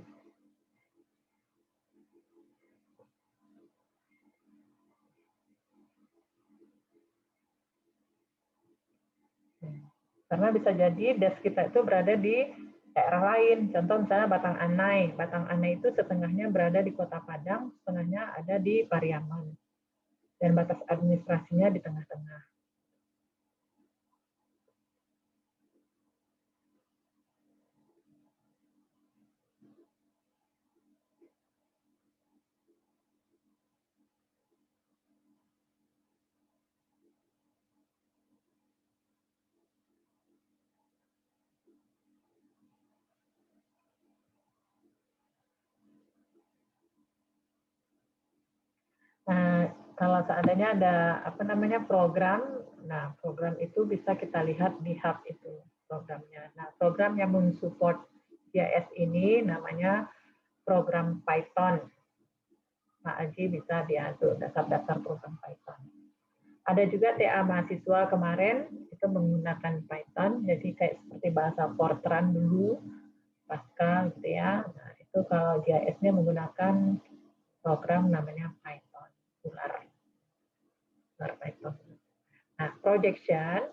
Speaker 1: Karena bisa jadi DAS kita itu berada di daerah lain. Contoh misalnya Batang Anai. Batang Anai itu setengahnya berada di Kota Padang, setengahnya ada di Pariaman. Dan batas administrasinya di tengah-tengah. Nah, kalau seandainya ada apa namanya program, nah program itu bisa kita lihat di hub itu programnya. Nah, program yang mensupport GIS ini namanya program Python. Pak Aji bisa diatur dasar-dasar program Python. Ada juga TA mahasiswa kemarin itu menggunakan Python, jadi kayak seperti bahasa Fortran dulu, Pascal gitu ya. Nah, itu kalau GIS-nya menggunakan program namanya Python, ular Python. Nah, projection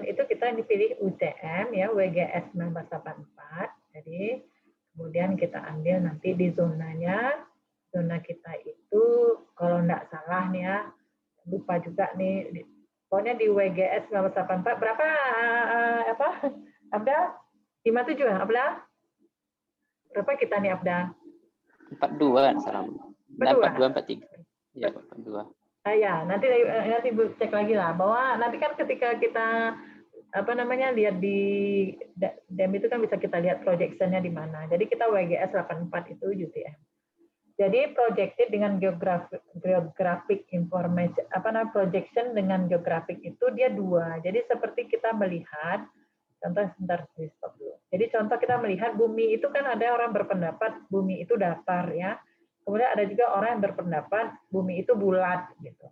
Speaker 1: itu kita dipilih UTM ya, WGS 1984. Jadi kemudian kita ambil nanti di zonanya. Zona kita itu kalau enggak salah nih ya, lupa juga nih. Pokoknya di WGS 1984 berapa apa? Abda? 57 Abda? Berapa kita nih Abda?
Speaker 3: 42 salah. 42 43. Ya, 42.
Speaker 1: Ya, nanti Bu cek lagi lah bahwa nanti kan ketika kita apa namanya lihat di DEM itu kan bisa kita lihat projection-nya di mana. Jadi kita WGS 84 itu UTM. Jadi projected dengan geographic information apa namanya projection dengan geographic itu dia dua. Jadi seperti kita melihat contoh sebentar stop dulu. Jadi contoh kita melihat bumi itu kan ada orang berpendapat bumi itu datar ya. Kemudian ada juga orang yang berpendapat bumi itu bulat gitu.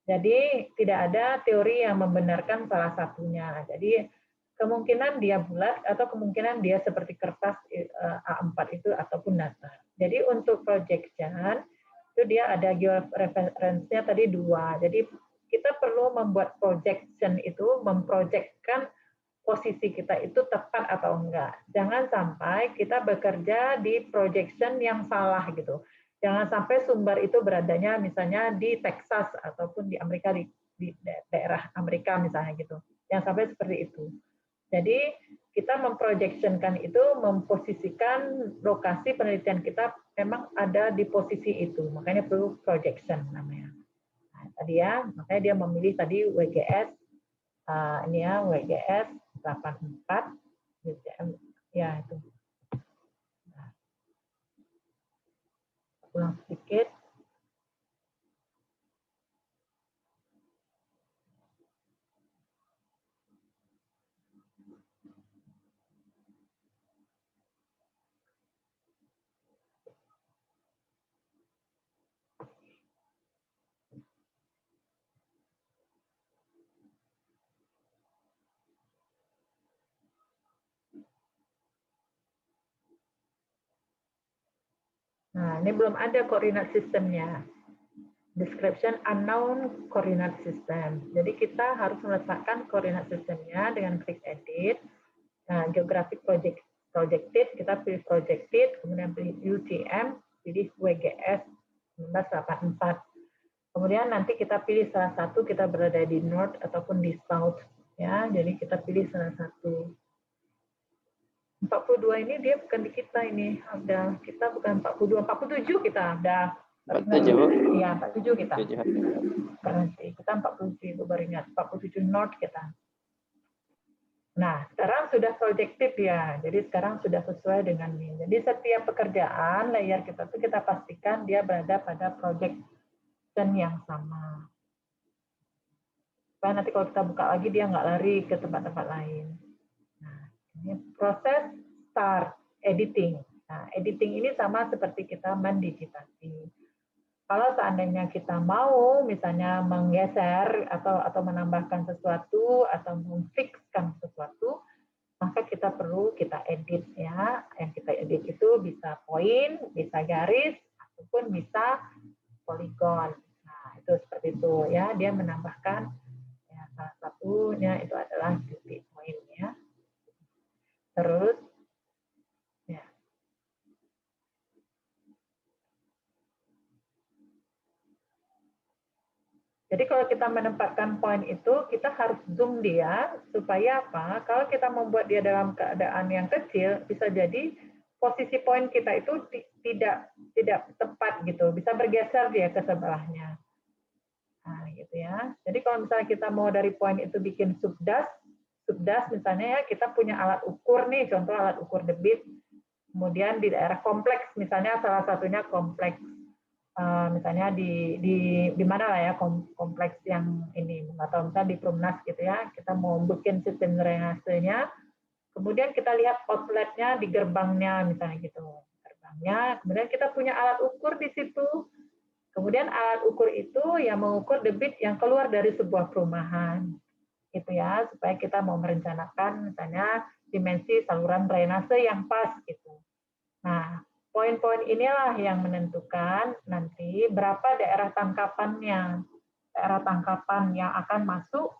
Speaker 1: Jadi tidak ada teori yang membenarkan salah satunya. Jadi kemungkinan dia bulat atau kemungkinan dia seperti kertas A4 itu ataupun datar. Jadi untuk projection itu dia ada georeferensinya tadi dua. Jadi kita perlu membuat projection itu memprojekkan posisi kita itu tepat atau enggak. Jangan sampai kita bekerja di projection yang salah gitu. Jangan sampai sumber itu beradanya misalnya di Texas ataupun di Amerika, di daerah Amerika misalnya gitu. Jangan sampai seperti itu. Jadi kita memprojectionkan itu, memposisikan lokasi penelitian kita memang ada di posisi itu. Makanya perlu projection namanya. Nah, tadi ya, makanya dia memilih tadi WGS, ini ya WGS 84, ya itu. Nah, ulang sedikit. Nah, ini belum ada koordinat sistemnya. Description unknown coordinate system. Jadi kita harus meletakkan koordinat sistemnya dengan klik edit. Nah, geographic projected, kita pilih projected, kemudian pilih UTM, pilih WGS 1984. Kemudian nanti kita pilih salah satu, kita berada di north ataupun di south. Ya, jadi kita pilih salah satu. 42 ini dia bukan di kita ini, ada kita bukan 42, 47 kita ada.
Speaker 3: 47, Bu.
Speaker 1: Iya, 47 kita.
Speaker 3: 7.
Speaker 1: Berhenti. Kita 47 itu baru ingat, 47 north kita. Nah, sekarang sudah projective ya. Jadi sekarang sudah sesuai dengan ini. Jadi setiap pekerjaan layer kita tuh kita pastikan dia berada pada projection yang sama. Supaya nanti kalau kita buka lagi dia nggak lari ke tempat-tempat lain. Nah, ini proses start editing. Nah, editing ini sama seperti kita mendigitasi. Kalau seandainya kita mau misalnya menggeser atau menambahkan sesuatu atau memfixkan sesuatu, maka kita perlu kita edit ya. Yang kita edit itu bisa poin, bisa garis, ataupun bisa poligon. Nah, itu seperti itu ya. Dia menambahkan ya, salah satunya itu adalah titik poin ya. Terus ya. Jadi kalau kita menempatkan poin itu, kita harus zoom dia supaya apa? Kalau kita membuat dia dalam keadaan yang kecil, bisa jadi posisi poin kita itu tidak tepat gitu, bisa bergeser dia ke sebelahnya. Nah, gitu ya. Jadi kalau misalnya kita mau dari poin itu bikin subdas misalnya ya, kita punya alat ukur nih, contoh alat ukur debit. Kemudian di daerah kompleks, misalnya salah satunya kompleks. Misalnya di mana lah ya kompleks yang ini, atau misalnya di Perumnas gitu ya, kita mau bikin sistem drainasenya, kemudian kita lihat outletnya di gerbangnya misalnya gitu, gerbangnya, kemudian kita punya alat ukur di situ, kemudian alat ukur itu yang mengukur debit yang keluar dari sebuah perumahan, gitu ya, supaya kita mau merencanakan misalnya dimensi saluran drainase yang pas gitu. Nah, poin-poin inilah yang menentukan nanti berapa daerah tangkapannya, daerah tangkapan yang akan masuk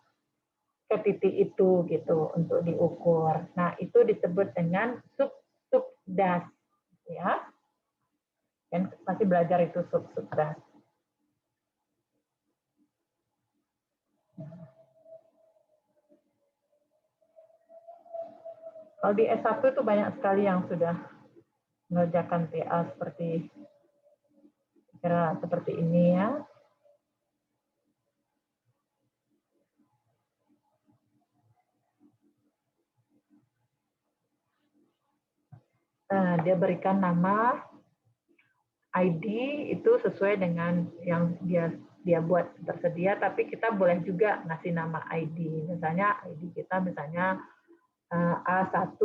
Speaker 1: ke titik itu gitu untuk diukur. Nah, itu disebut dengan subdas ya. Kan masih belajar itu subdas. Kalau di S1 itu banyak sekali yang sudah mengerjakan TA seperti kira seperti ini ya. Nah, dia berikan nama ID itu sesuai dengan yang dia buat tersedia, tapi kita boleh juga ngasih nama ID. Misalnya ID kita misalnya A1,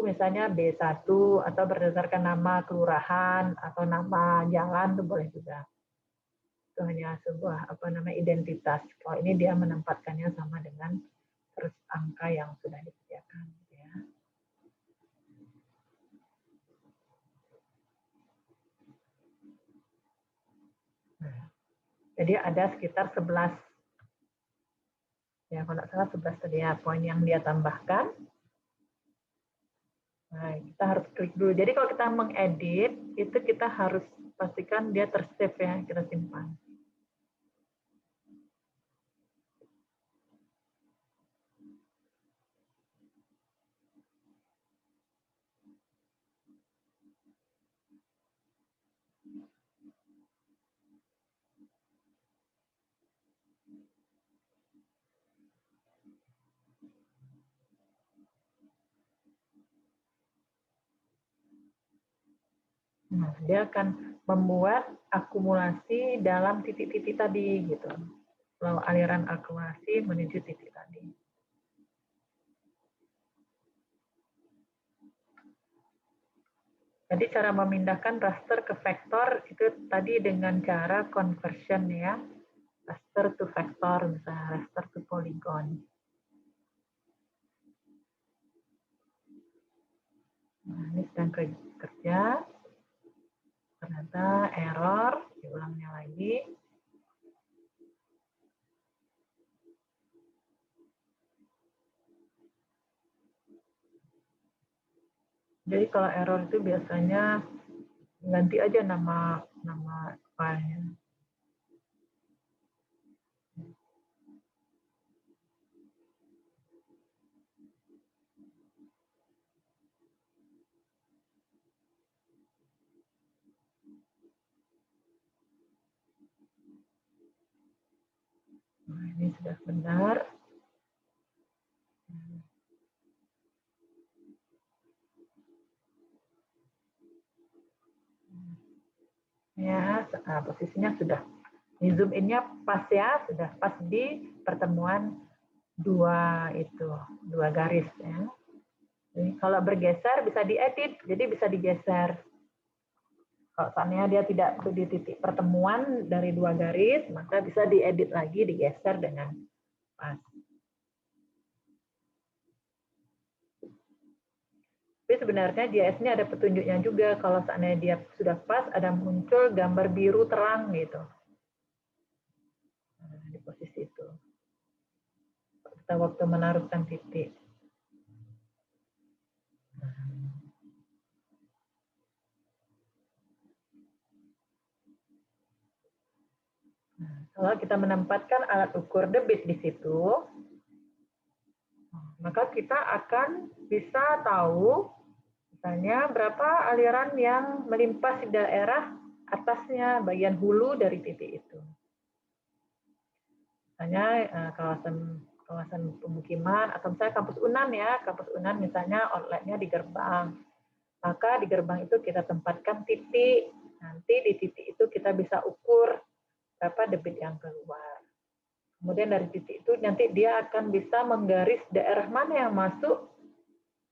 Speaker 1: misalnya B1, atau berdasarkan nama kelurahan atau nama jalan itu boleh juga. Itu hanya sebuah identitas. Kalau ini dia menempatkannya sama dengan terus angka yang sudah disediakan. Ya. Nah, jadi ada sekitar 11. Ya, kalau nggak salah 11 tadi ya, poin yang dia tambahkan. Nah, kita harus klik dulu. Jadi kalau kita mengedit, itu kita harus pastikan dia tersave ya, kita simpan. Nah, dia akan membuat akumulasi dalam titik-titik tadi gitu. Flow aliran akumulasi menuju titik tadi. Jadi cara memindahkan raster ke vektor itu tadi dengan cara conversion ya. Raster to vektor, misalnya raster to polygon. Nah, ini sedang kerja. Ternyata error, diulangnya lagi. Jadi kalau error itu biasanya ganti aja nama filenya. Nah, ini sudah benar. Ya, posisinya sudah. Ini zoom in-nya pas ya, sudah pas di pertemuan dua garis ya. Jadi, kalau bergeser bisa diedit, jadi bisa digeser. Kalau seandainya dia tidak di titik pertemuan dari dua garis, maka bisa diedit lagi, digeser dengan pas. Tapi sebenarnya di AS ini ada petunjuknya juga, kalau seandainya dia sudah pas, ada muncul gambar biru terang gitu. Nah, di posisi itu. Kita waktu menaruhkan titik. Nah, kalau kita menempatkan alat ukur debit di situ, maka kita akan bisa tahu misalnya berapa aliran yang melimpas di daerah atasnya, bagian hulu dari titik itu. Misalnya kawasan pemukiman, atau misalnya kampus Unan ya, kampus Unan misalnya outletnya di gerbang. Maka di gerbang itu kita tempatkan titik, nanti di titik itu kita bisa ukur berapa debit yang keluar. Kemudian dari titik itu nanti dia akan bisa menggaris daerah mana yang masuk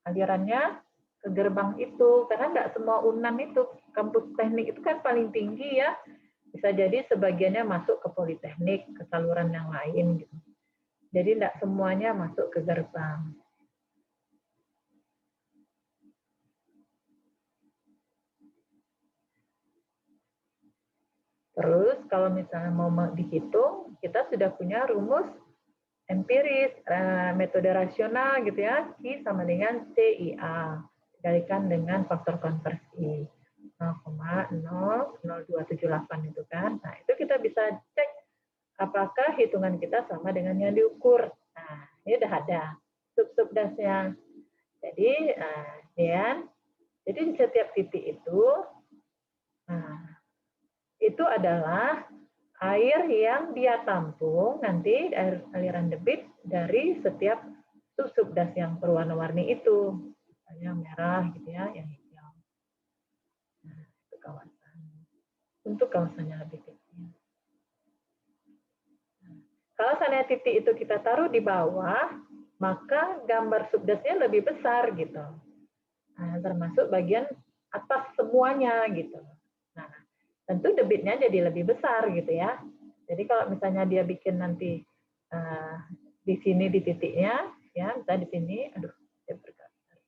Speaker 1: alirannya ke gerbang itu. Karena nggak semua Unan itu, kampus teknik itu kan paling tinggi ya. Bisa jadi sebagiannya masuk ke politeknik, ke saluran yang lain. Gitu. Jadi nggak semuanya masuk ke gerbang. Terus kalau misalnya mau dihitung, kita sudah punya rumus empiris, metode rasional gitu ya, Q sama dengan CIA, dikalikan dengan faktor konversi 0,00278 itu kan. Nah, itu kita bisa cek apakah hitungan kita sama dengan yang diukur. Nah, ini udah ada sub-subdasnya. Jadi, jadi di setiap titik itu, itu adalah air yang dia tampung nanti aliran debit dari setiap subdas yang berwarna-warni itu, misalnya merah gitu ya, yang hijau. Nah, itu kawasan. Untuk kawasannya lebih kecil. Kalau seandainya titik itu kita taruh di bawah, maka gambar subdasnya lebih besar gitu. Nah, termasuk bagian atas semuanya gitu. Nah, tentu debitnya jadi lebih besar gitu ya. Jadi kalau misalnya dia bikin nanti di sini di titiknya, ya misalnya di sini, aduh, dia bergeser.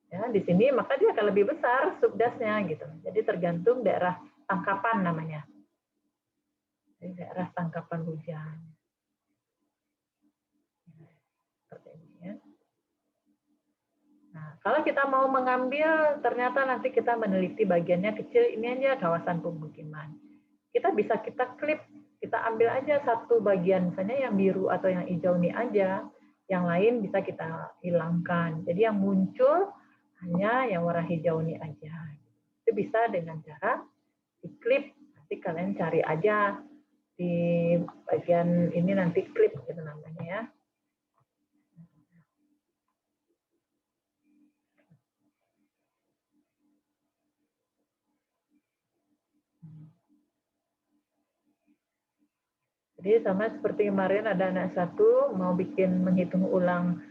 Speaker 1: Ya, di sini maka dia akan lebih besar subdasnya gitu. Jadi tergantung daerah tangkapan namanya. Jadi daerah tangkapan hujan. Kalau kita mau mengambil, ternyata nanti kita meneliti bagiannya kecil, ini aja kawasan pemukiman. Kita bisa kita klip, kita ambil aja satu bagian, misalnya yang biru atau yang hijau ini aja, yang lain bisa kita hilangkan. Jadi yang muncul hanya yang warna hijau ini aja. Itu bisa dengan cara diklip, nanti kalian cari aja di bagian ini nanti klip gitu namanya ya. Jadi sama seperti kemarin ada anak satu mau bikin menghitung ulang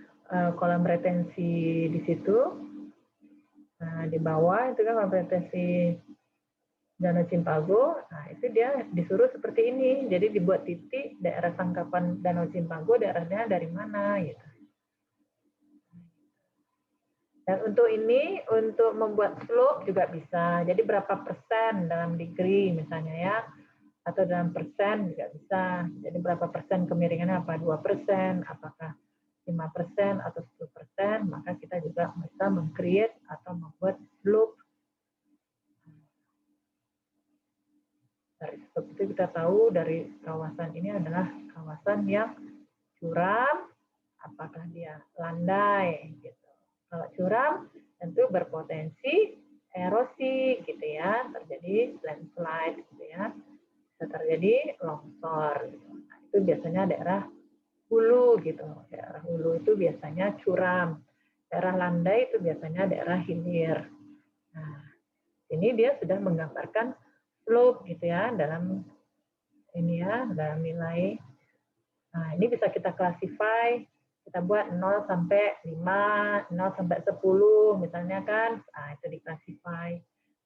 Speaker 1: kolam retensi di situ. Nah, di bawah itu kan kolam retensi Danau Cimpago. Nah, itu dia disuruh seperti ini. Jadi dibuat titik daerah tangkapan Danau Cimpago, daerahnya dari mana gitu. Dan untuk ini, untuk membuat slope juga bisa. Jadi berapa persen dalam degree misalnya ya. Atau dalam persen juga bisa. Jadi berapa persen kemiringannya, apa 2%, apakah 5% atau 10%, maka kita juga bisa meng-create atau membuat slope. Dari slope itu kita tahu dari kawasan ini adalah kawasan yang curam, apakah dia landai gitu. Kalau curam tentu berpotensi erosi gitu ya, terjadi landslide gitu ya. Terjadi longsor. Nah, itu biasanya daerah hulu gitu. Daerah hulu itu biasanya curam. Daerah landai itu biasanya daerah hilir. Nah, ini dia sudah menggambarkan slope gitu ya dalam ini ya, dalam nilai. Nah, ini bisa kita classify, kita buat 0 sampai 5, 0 sampai 10 misalnya kan. Nah, itu di-classify.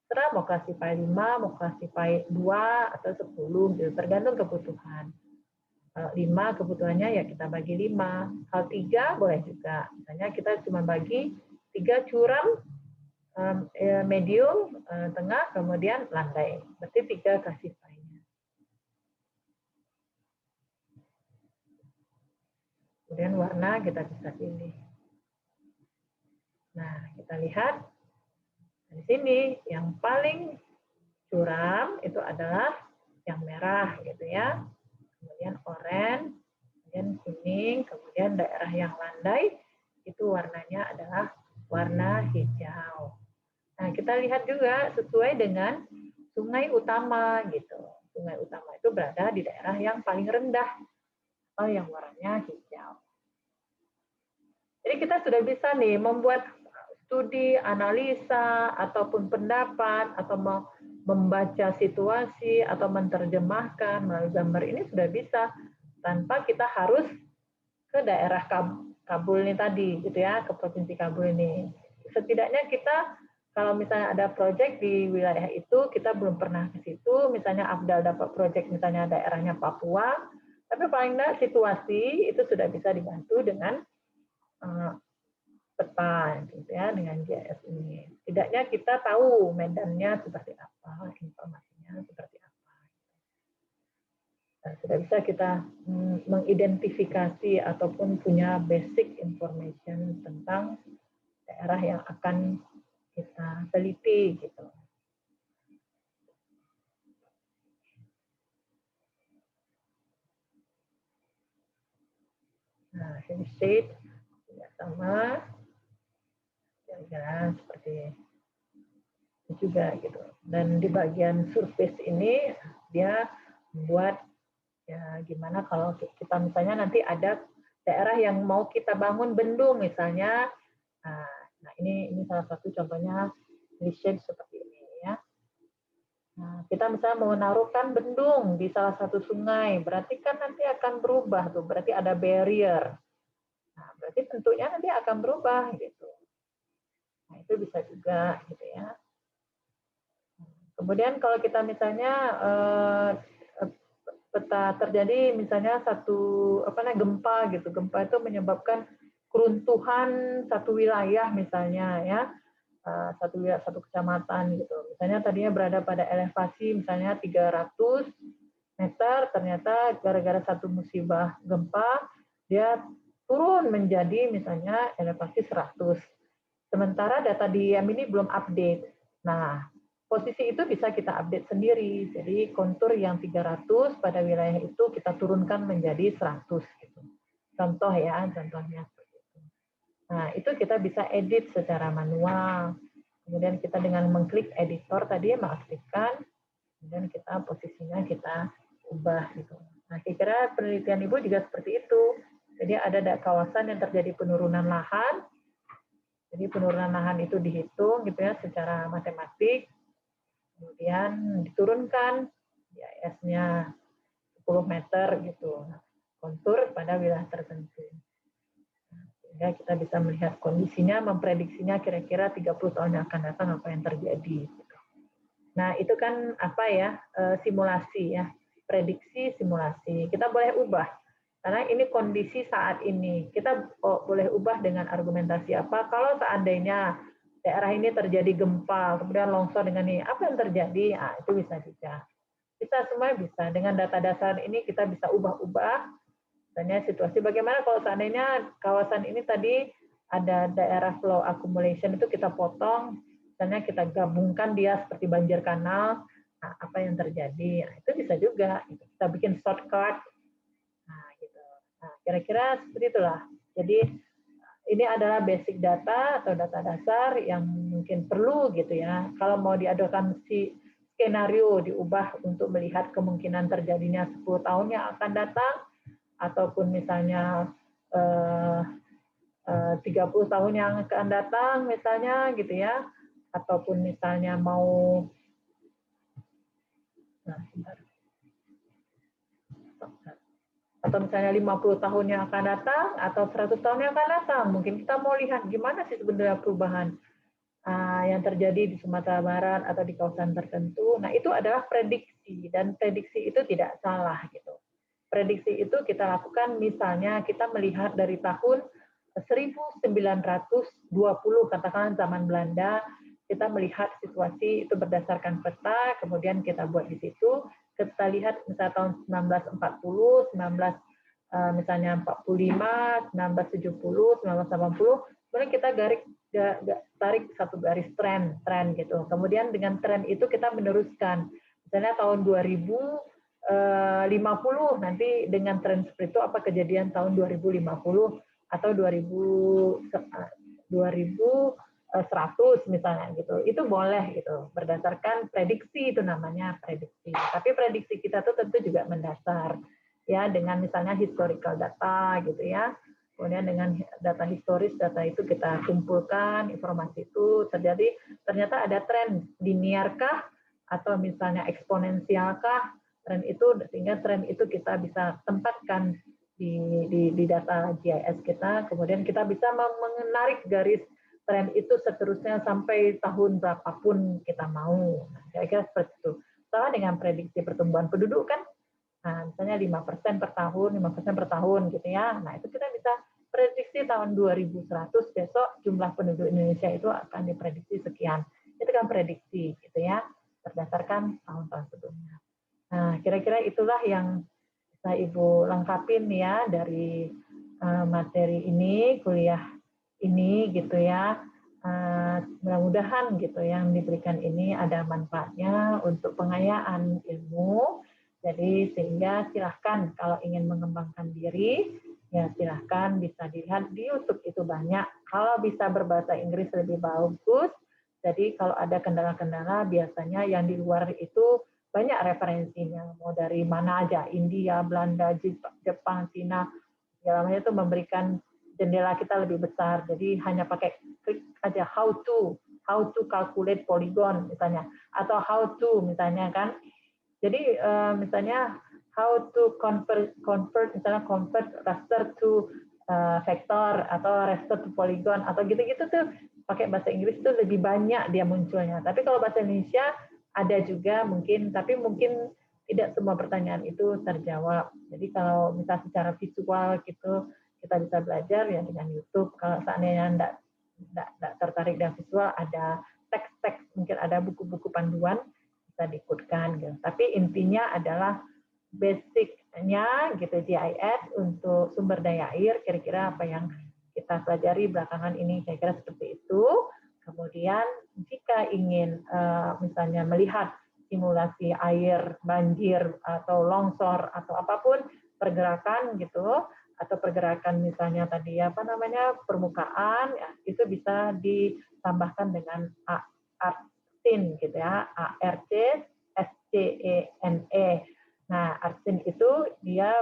Speaker 1: Terus mau classify 5, mau classify 2 atau 10 gitu, tergantung kebutuhan. Kalau 5 kebutuhannya ya kita bagi 5. Kalau 3 boleh juga. Misalnya kita cuma bagi 3 curam, medium, tengah, kemudian landai. Berarti 3 classify-nya. Kemudian warna kita bisa pilih. Nah, kita lihat di sini yang paling curam itu adalah yang merah gitu ya. Kemudian oranye, kemudian kuning, kemudian daerah yang landai itu warnanya adalah warna hijau. Nah, kita lihat juga sesuai dengan sungai utama gitu. Sungai utama itu berada di daerah yang paling rendah atau yang warnanya hijau. Jadi kita sudah bisa nih membuat studi, analisa, ataupun pendapat, atau membaca situasi, atau menerjemahkan melalui gambar ini sudah bisa, tanpa kita harus ke daerah Kabul ini tadi, gitu ya, ke Provinsi Kabul ini. Setidaknya kita, kalau misalnya ada proyek di wilayah itu, kita belum pernah ke situ, misalnya Afdal dapat proyek misalnya daerahnya Papua, tapi paling tidak situasi itu sudah bisa dibantu dengan peta gitu ya, dengan GIS ini. Setidaknya kita tahu medannya seperti apa, informasinya seperti apa. Dan sudah bisa kita mengidentifikasi ataupun punya basic information tentang daerah yang akan kita teliti gitu. Nah, ini shade tidak sama. Kira-kira seperti itu juga gitu. Dan di bagian surface ini dia membuat ya gimana kalau kita misalnya nanti ada daerah yang mau kita bangun bendung misalnya. Nah, ini salah satu contohnya di shade seperti ini ya. Nah, kita misalnya mau menaruhkan bendung di salah satu sungai, berarti kan nanti akan berubah tuh, berarti ada barrier. Nah, berarti tentunya nanti akan berubah gitu. Nah, itu bisa juga gitu ya. Kemudian kalau kita misalnya peta terjadi misalnya satu gempa gitu. Gempa itu menyebabkan keruntuhan satu wilayah misalnya ya. Satu wilayah, satu kecamatan gitu. Misalnya tadinya berada pada elevasi misalnya 300 meter, ternyata gara-gara satu musibah gempa dia turun menjadi misalnya elevasi 100. Sementara data di IM ini belum update. Nah, posisi itu bisa kita update sendiri. Jadi kontur yang 300 pada wilayah itu kita turunkan menjadi 100 gitu. Contoh ya, contohnya seperti itu. Nah, itu kita bisa edit secara manual. Kemudian kita dengan mengklik editor tadi mengaktifkan, kemudian kita posisinya kita ubah gitu. Nah, kira-kira penelitian Ibu juga seperti itu. Jadi ada kawasan yang terjadi penurunan lahan. Jadi penurunan lahan itu dihitung gitu ya secara matematik, kemudian diturunkan GIS-nya 10 meter gitu, kontur pada wilayah tertentu. Sehingga kita bisa melihat kondisinya, memprediksinya kira-kira 30 tahun yang akan datang apa yang terjadi. Nah itu kan apa ya, simulasi ya, prediksi simulasi. Kita boleh ubah. Karena ini kondisi saat ini. Kita boleh ubah dengan argumentasi apa. Kalau seandainya daerah ini terjadi gempa, kemudian longsor dengan ini, apa yang terjadi? Nah, itu bisa juga. Bisa semua bisa. Dengan data dasar ini kita bisa ubah-ubah. Misalnya situasi bagaimana kalau seandainya kawasan ini tadi ada daerah flow accumulation itu kita potong, misalnya kita gabungkan dia seperti banjir kanal, nah, apa yang terjadi? Nah, itu bisa juga. Kita bikin shortcut. Nah, gitu. Nah, kira-kira seperti itulah. Jadi ini adalah basic data atau data dasar yang mungkin perlu gitu ya. Kalau mau diadakan si skenario diubah untuk melihat kemungkinan terjadinya 10 tahun yang akan datang, ataupun misalnya 30 tahun yang akan datang misalnya gitu ya, ataupun misalnya mau atau misalnya 50 tahun yang akan datang atau 100 tahun yang akan datang. Mungkin kita mau lihat gimana sih sebenarnya perubahan yang terjadi di Sumatera Barat atau di kawasan tertentu. Nah, itu adalah prediksi dan prediksi itu tidak salah gitu. Prediksi itu kita lakukan misalnya kita melihat dari tahun 1920 katakanlah zaman Belanda, kita melihat situasi itu berdasarkan peta, kemudian kita buat di situ, kita lihat misalnya tahun 1940, misalnya 45, 1970, 1980, kemudian kita tarik satu garis tren gitu. Kemudian dengan tren itu kita meneruskan, misalnya tahun 2050 nanti dengan tren seperti itu apa kejadian tahun 2050 atau 2100 misalnya gitu. Itu boleh gitu berdasarkan prediksi, itu namanya prediksi. Tapi prediksi kita tuh tentu juga mendasar ya dengan misalnya historical data gitu ya. Kemudian dengan data historis, data itu kita kumpulkan, informasi itu terjadi, ternyata ada tren linearkah atau misalnya eksponensialkah tren itu, sehingga tren itu kita bisa tempatkan di data GIS kita, kemudian kita bisa menarik garis tren itu seterusnya sampai tahun berapapun kita mau. Nah, kira-kira seperti itu. Sama dengan prediksi pertumbuhan penduduk kan, nah, misalnya 5% per tahun, 5% per tahun gitu ya. Nah, itu kita bisa prediksi tahun 2100 besok jumlah penduduk Indonesia itu akan diprediksi sekian. Itu kan prediksi gitu ya, berdasarkan tahun-tahun sebelumnya. Nah, kira-kira itulah yang bisa Ibu lengkapin ya dari materi ini, kuliah ini gitu ya. Mudah-mudahan gitu yang diberikan ini ada manfaatnya untuk pengayaan ilmu. Jadi sehingga silahkan kalau ingin mengembangkan diri, ya silahkan bisa dilihat di YouTube itu banyak. Kalau bisa berbahasa Inggris lebih bagus. Jadi kalau ada kendala-kendala biasanya yang di luar itu banyak referensinya. Mau dari mana aja, India, Belanda, Jepang, Cina, segalanya itu memberikan jendela kita lebih besar. Jadi hanya pakai klik aja how to calculate polygon misalnya, atau how to misalnya kan. Jadi misalnya how to convert misalnya convert raster to vektor atau raster to polygon atau gitu-gitu tuh pakai bahasa Inggris itu lebih banyak dia munculnya. Tapi kalau bahasa Indonesia ada juga mungkin, tapi mungkin tidak semua pertanyaan itu terjawab. Jadi kalau misalnya secara visual gitu kita bisa belajar ya dengan YouTube. Kalau seandainya tidak tertarik dengan visual, ada teks-teks, mungkin ada buku-buku panduan bisa diikutkan gitu. Tapi intinya adalah basicnya gitu GIS untuk sumber daya air, kira-kira apa yang kita pelajari belakangan ini, kira-kira seperti itu. Kemudian jika ingin misalnya melihat simulasi air, banjir, atau longsor, atau apapun pergerakan gitu, atau pergerakan misalnya tadi apa namanya permukaan, ya, itu bisa ditambahkan dengan ARCINE gitu ya, ARCSCENE. Nah, ARCINE itu dia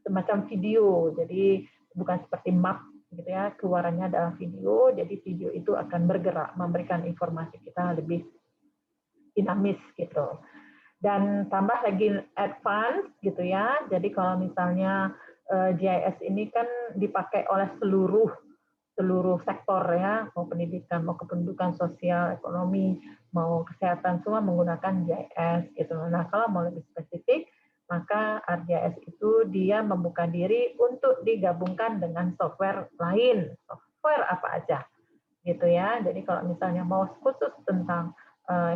Speaker 1: semacam video, jadi bukan seperti map gitu ya, keluarannya adalah video, jadi video itu akan bergerak, memberikan informasi kita lebih dinamis gitu. Dan tambah lagi advance gitu ya, jadi kalau misalnya GIS ini kan dipakai oleh seluruh sektor ya, mau pendidikan, mau kependudukan sosial, ekonomi, mau kesehatan, semua menggunakan GIS gitu. Nah, kalau mau lebih spesifik, maka ArcGIS itu dia membuka diri untuk digabungkan dengan software lain. Software apa aja gitu ya. Jadi kalau misalnya mau khusus tentang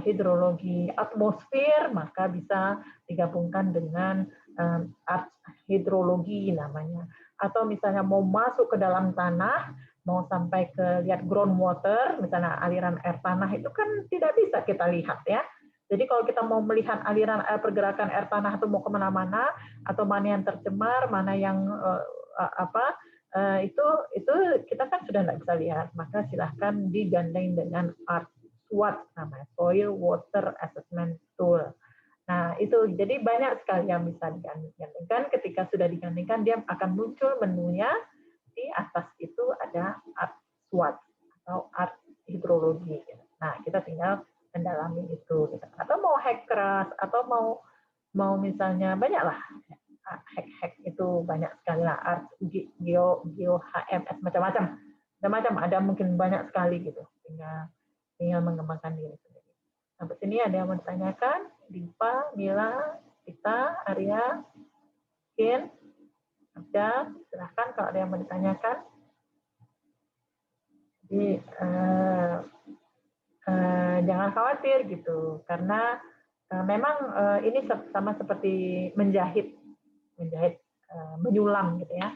Speaker 1: hidrologi atmosfer, maka bisa digabungkan dengan hidrologi namanya. Atau misalnya mau masuk ke dalam tanah, mau sampai ke lihat groundwater, misalnya aliran air tanah itu kan tidak bisa kita lihat ya. Jadi kalau kita mau melihat aliran air, pergerakan air tanah itu mau kemana-mana, atau mana yang tercemar, mana yang itu kita kan sudah tidak bisa lihat. Maka silahkan digandeng dengan SWOT namanya, Soil Water Assessment Tool. Nah itu jadi banyak sekali yang bisa digandengkan. Ketika sudah digandengkan, dia akan muncul menunya. Di atas itu ada SWOT atau art hidrologi. Nah kita tinggal mendalami itu, atau mau hack keras, atau mau misalnya banyak lah hack itu banyak sekali lah, art geo HMS macam-macam, ada mungkin banyak sekali gitu, tinggal mengembangkan diri sendiri. Sampai sini ada yang mau ditanyakan? Dipa, Mila, Tita, Arya, Kin, Abda, silahkan kalau ada yang mau ditanyakan. Jadi jangan khawatir gitu, karena memang ini sama seperti menjahit, menyulam gitu ya.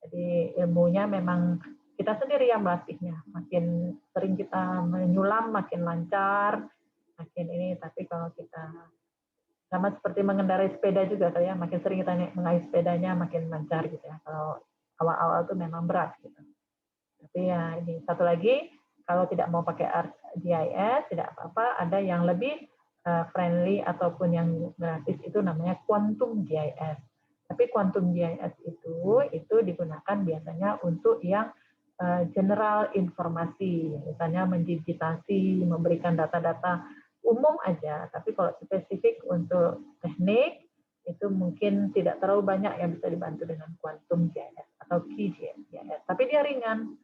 Speaker 1: Jadi ilmunya memang kita sendiri yang melatihnya. Makin sering kita menyulam, makin lancar, makin ini. Tapi kalau kita sama seperti mengendarai sepeda juga, ya, makin sering kita mengayuh sepedanya, makin lancar gitu ya. Kalau awal-awal itu memang berat gitu. Tapi ya ini satu lagi, kalau tidak mau pakai ArcGIS, tidak apa-apa, ada yang lebih friendly ataupun yang gratis, itu namanya Quantum GIS. Tapi Quantum GIS itu digunakan biasanya untuk yang general informasi, misalnya mendigitasi, memberikan data-data umum aja. Tapi kalau spesifik untuk teknik, itu mungkin tidak terlalu banyak yang bisa dibantu dengan Quantum GIS atau QGIS. Tapi dia ringan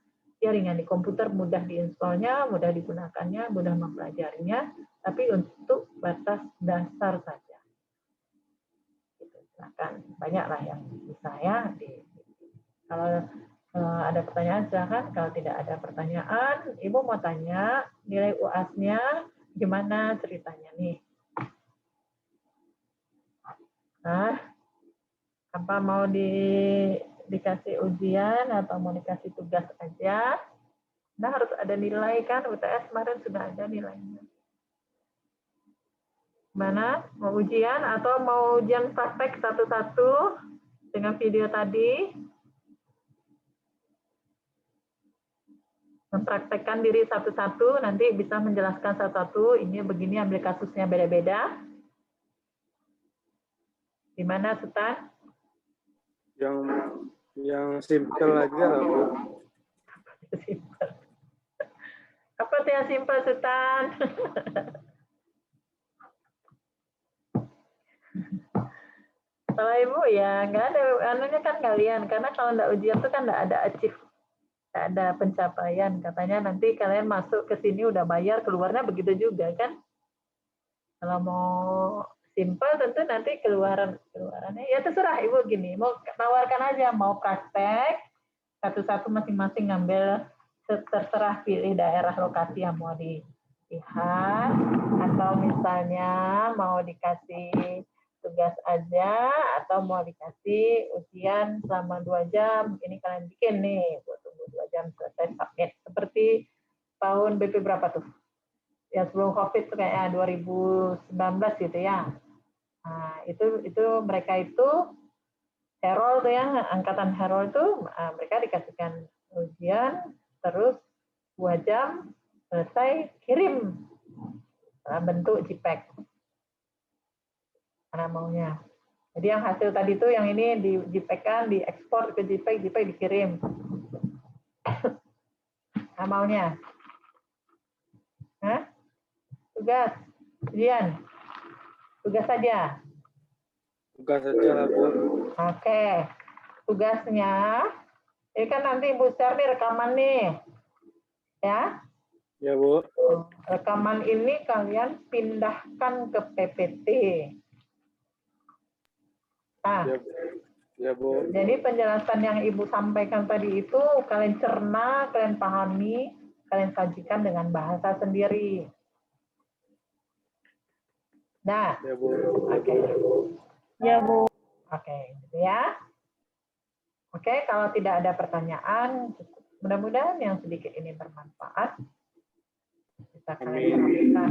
Speaker 1: di komputer, mudah diinstalnya, mudah digunakannya, mudah mempelajarinya, tapi untuk batas dasar saja. Silakan, banyaklah yang bisa ya. Kalau ada pertanyaan silakan. Kalau tidak ada pertanyaan, Ibu mau tanya nilai UAS-nya gimana ceritanya nih? Nah, apa mau dikasih ujian atau mau dikasih tugas aja? Nah, harus ada nilai kan, UTS kemarin sudah ada nilainya. Mana? Mau ujian atau mau ujian praktek satu-satu dengan video tadi? Mempraktekkan diri satu-satu, nanti bisa menjelaskan satu-satu, ini begini, ambil kasusnya beda-beda. Gimana, Sultan?
Speaker 2: Yang simple aja lah, Bu.
Speaker 1: Simple. Apa tuh yang simple, Sultan? Kalau Ibu ya nggak ada, anunya kan kalian, karena kalau nggak ujian tuh kan nggak ada achieve, nggak ada pencapaian. Katanya nanti kalian masuk ke sini udah bayar, keluarnya begitu juga kan. Kalau mau simple tentu nanti keluarannya ya terserah Ibu gini, mau tawarkan aja, mau praktek satu-satu masing-masing ngambil, terserah pilih daerah lokasi yang mau dilihat, atau misalnya mau dikasih tugas aja, atau mau dikasih ujian selama 2 jam, ini kalian bikin nih, buat tunggu 2 jam selesai submit. Seperti tahun BP berapa tuh? Ya sebelum COVID tuh kayak 2019 gitu ya. Nah, itu mereka itu Herald tuh ya, angkatan Herald itu mereka dikasihkan ujian, terus 2 jam selesai kirim bentuk JPEG mana maunya. Jadi yang hasil tadi itu yang ini di JPEG-kan, diekspor ke JPEG, JPEG dikirim. Nah, maunya. Hah? Tugas, ujian. Tugas saja.
Speaker 2: Tugas saja lah, Bu.
Speaker 1: Oke. Tugasnya, ini kan nanti Ibu share nih rekaman nih. Ya.
Speaker 2: Ya, Bu.
Speaker 1: Rekaman ini kalian pindahkan ke PPT. Nah,
Speaker 2: Ya, Bu.
Speaker 1: jadi penjelasan yang Ibu sampaikan tadi itu kalian cerna, kalian pahami, kalian sajikan dengan bahasa sendiri. Nah,
Speaker 2: Ya, Bu.
Speaker 1: oke.
Speaker 4: Ya, Bu.
Speaker 1: Oke, gitu ya. Oke, kalau tidak ada pertanyaan, mudah-mudahan yang sedikit ini bermanfaat. Bisa kalian terapkan.